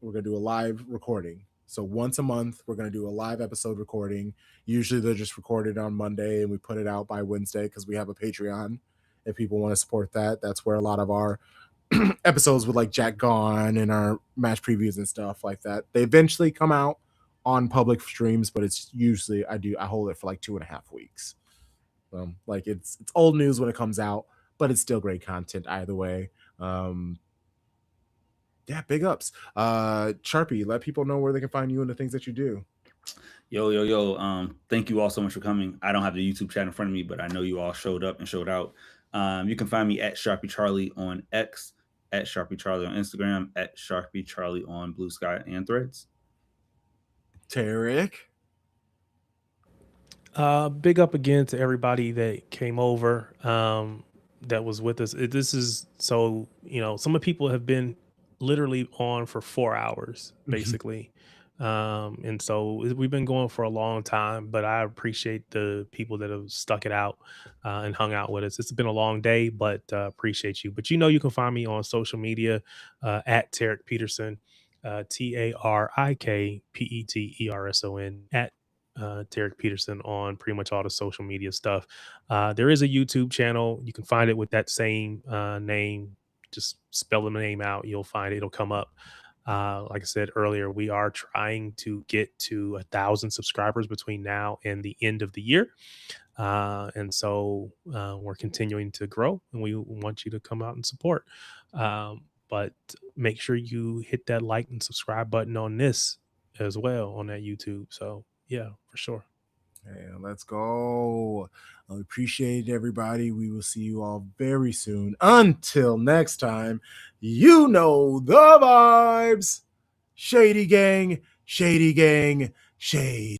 we're gonna do a live recording. So once a month, we're going to do a live episode recording. Usually they're just recorded on Monday and we put it out by Wednesday because we have a Patreon. If people want to support that, that's where a lot of our episodes with like Jack Gone and our match previews and stuff like that. They eventually come out on public streams, but it's usually I hold it for like 2.5 weeks. Like it's old news when it comes out, but it's still great content either way. Yeah, big ups. Sharpie, let people know where they can find you and the things that you do. Yo. Thank you all so much for coming. I don't have the YouTube chat in front of me, but I know you all showed up and showed out. You can find me at Sharpie Charlie on X, at Sharpie Charlie on Instagram, at Sharpie Charlie on Blue Sky and Threads. Tarek. Big up again to everybody that came over, that was with us. This is so, some of the people have been literally on for 4 hours basically. And so we've been going for a long time, but I appreciate the people that have stuck it out and hung out with us. It's been a long day, but appreciate you. But you can find me on social media at Tarek Peterson, TarikPeterson, at Tarek Peterson on pretty much all the social media stuff. There is a YouTube channel. You can find it with that same name. Just spell the name out. You'll find it. It'll come up. Like I said earlier, we are trying to get to 1,000 subscribers between now and the end of the year. And so we're continuing to grow and we want you to come out and support. But make sure you hit that like and subscribe button on this as well on that YouTube. So yeah, for sure. Hey, let's go. I appreciate everybody. We will see you all very soon. Until next time, you know the vibes. Shady gang, shady gang, shade.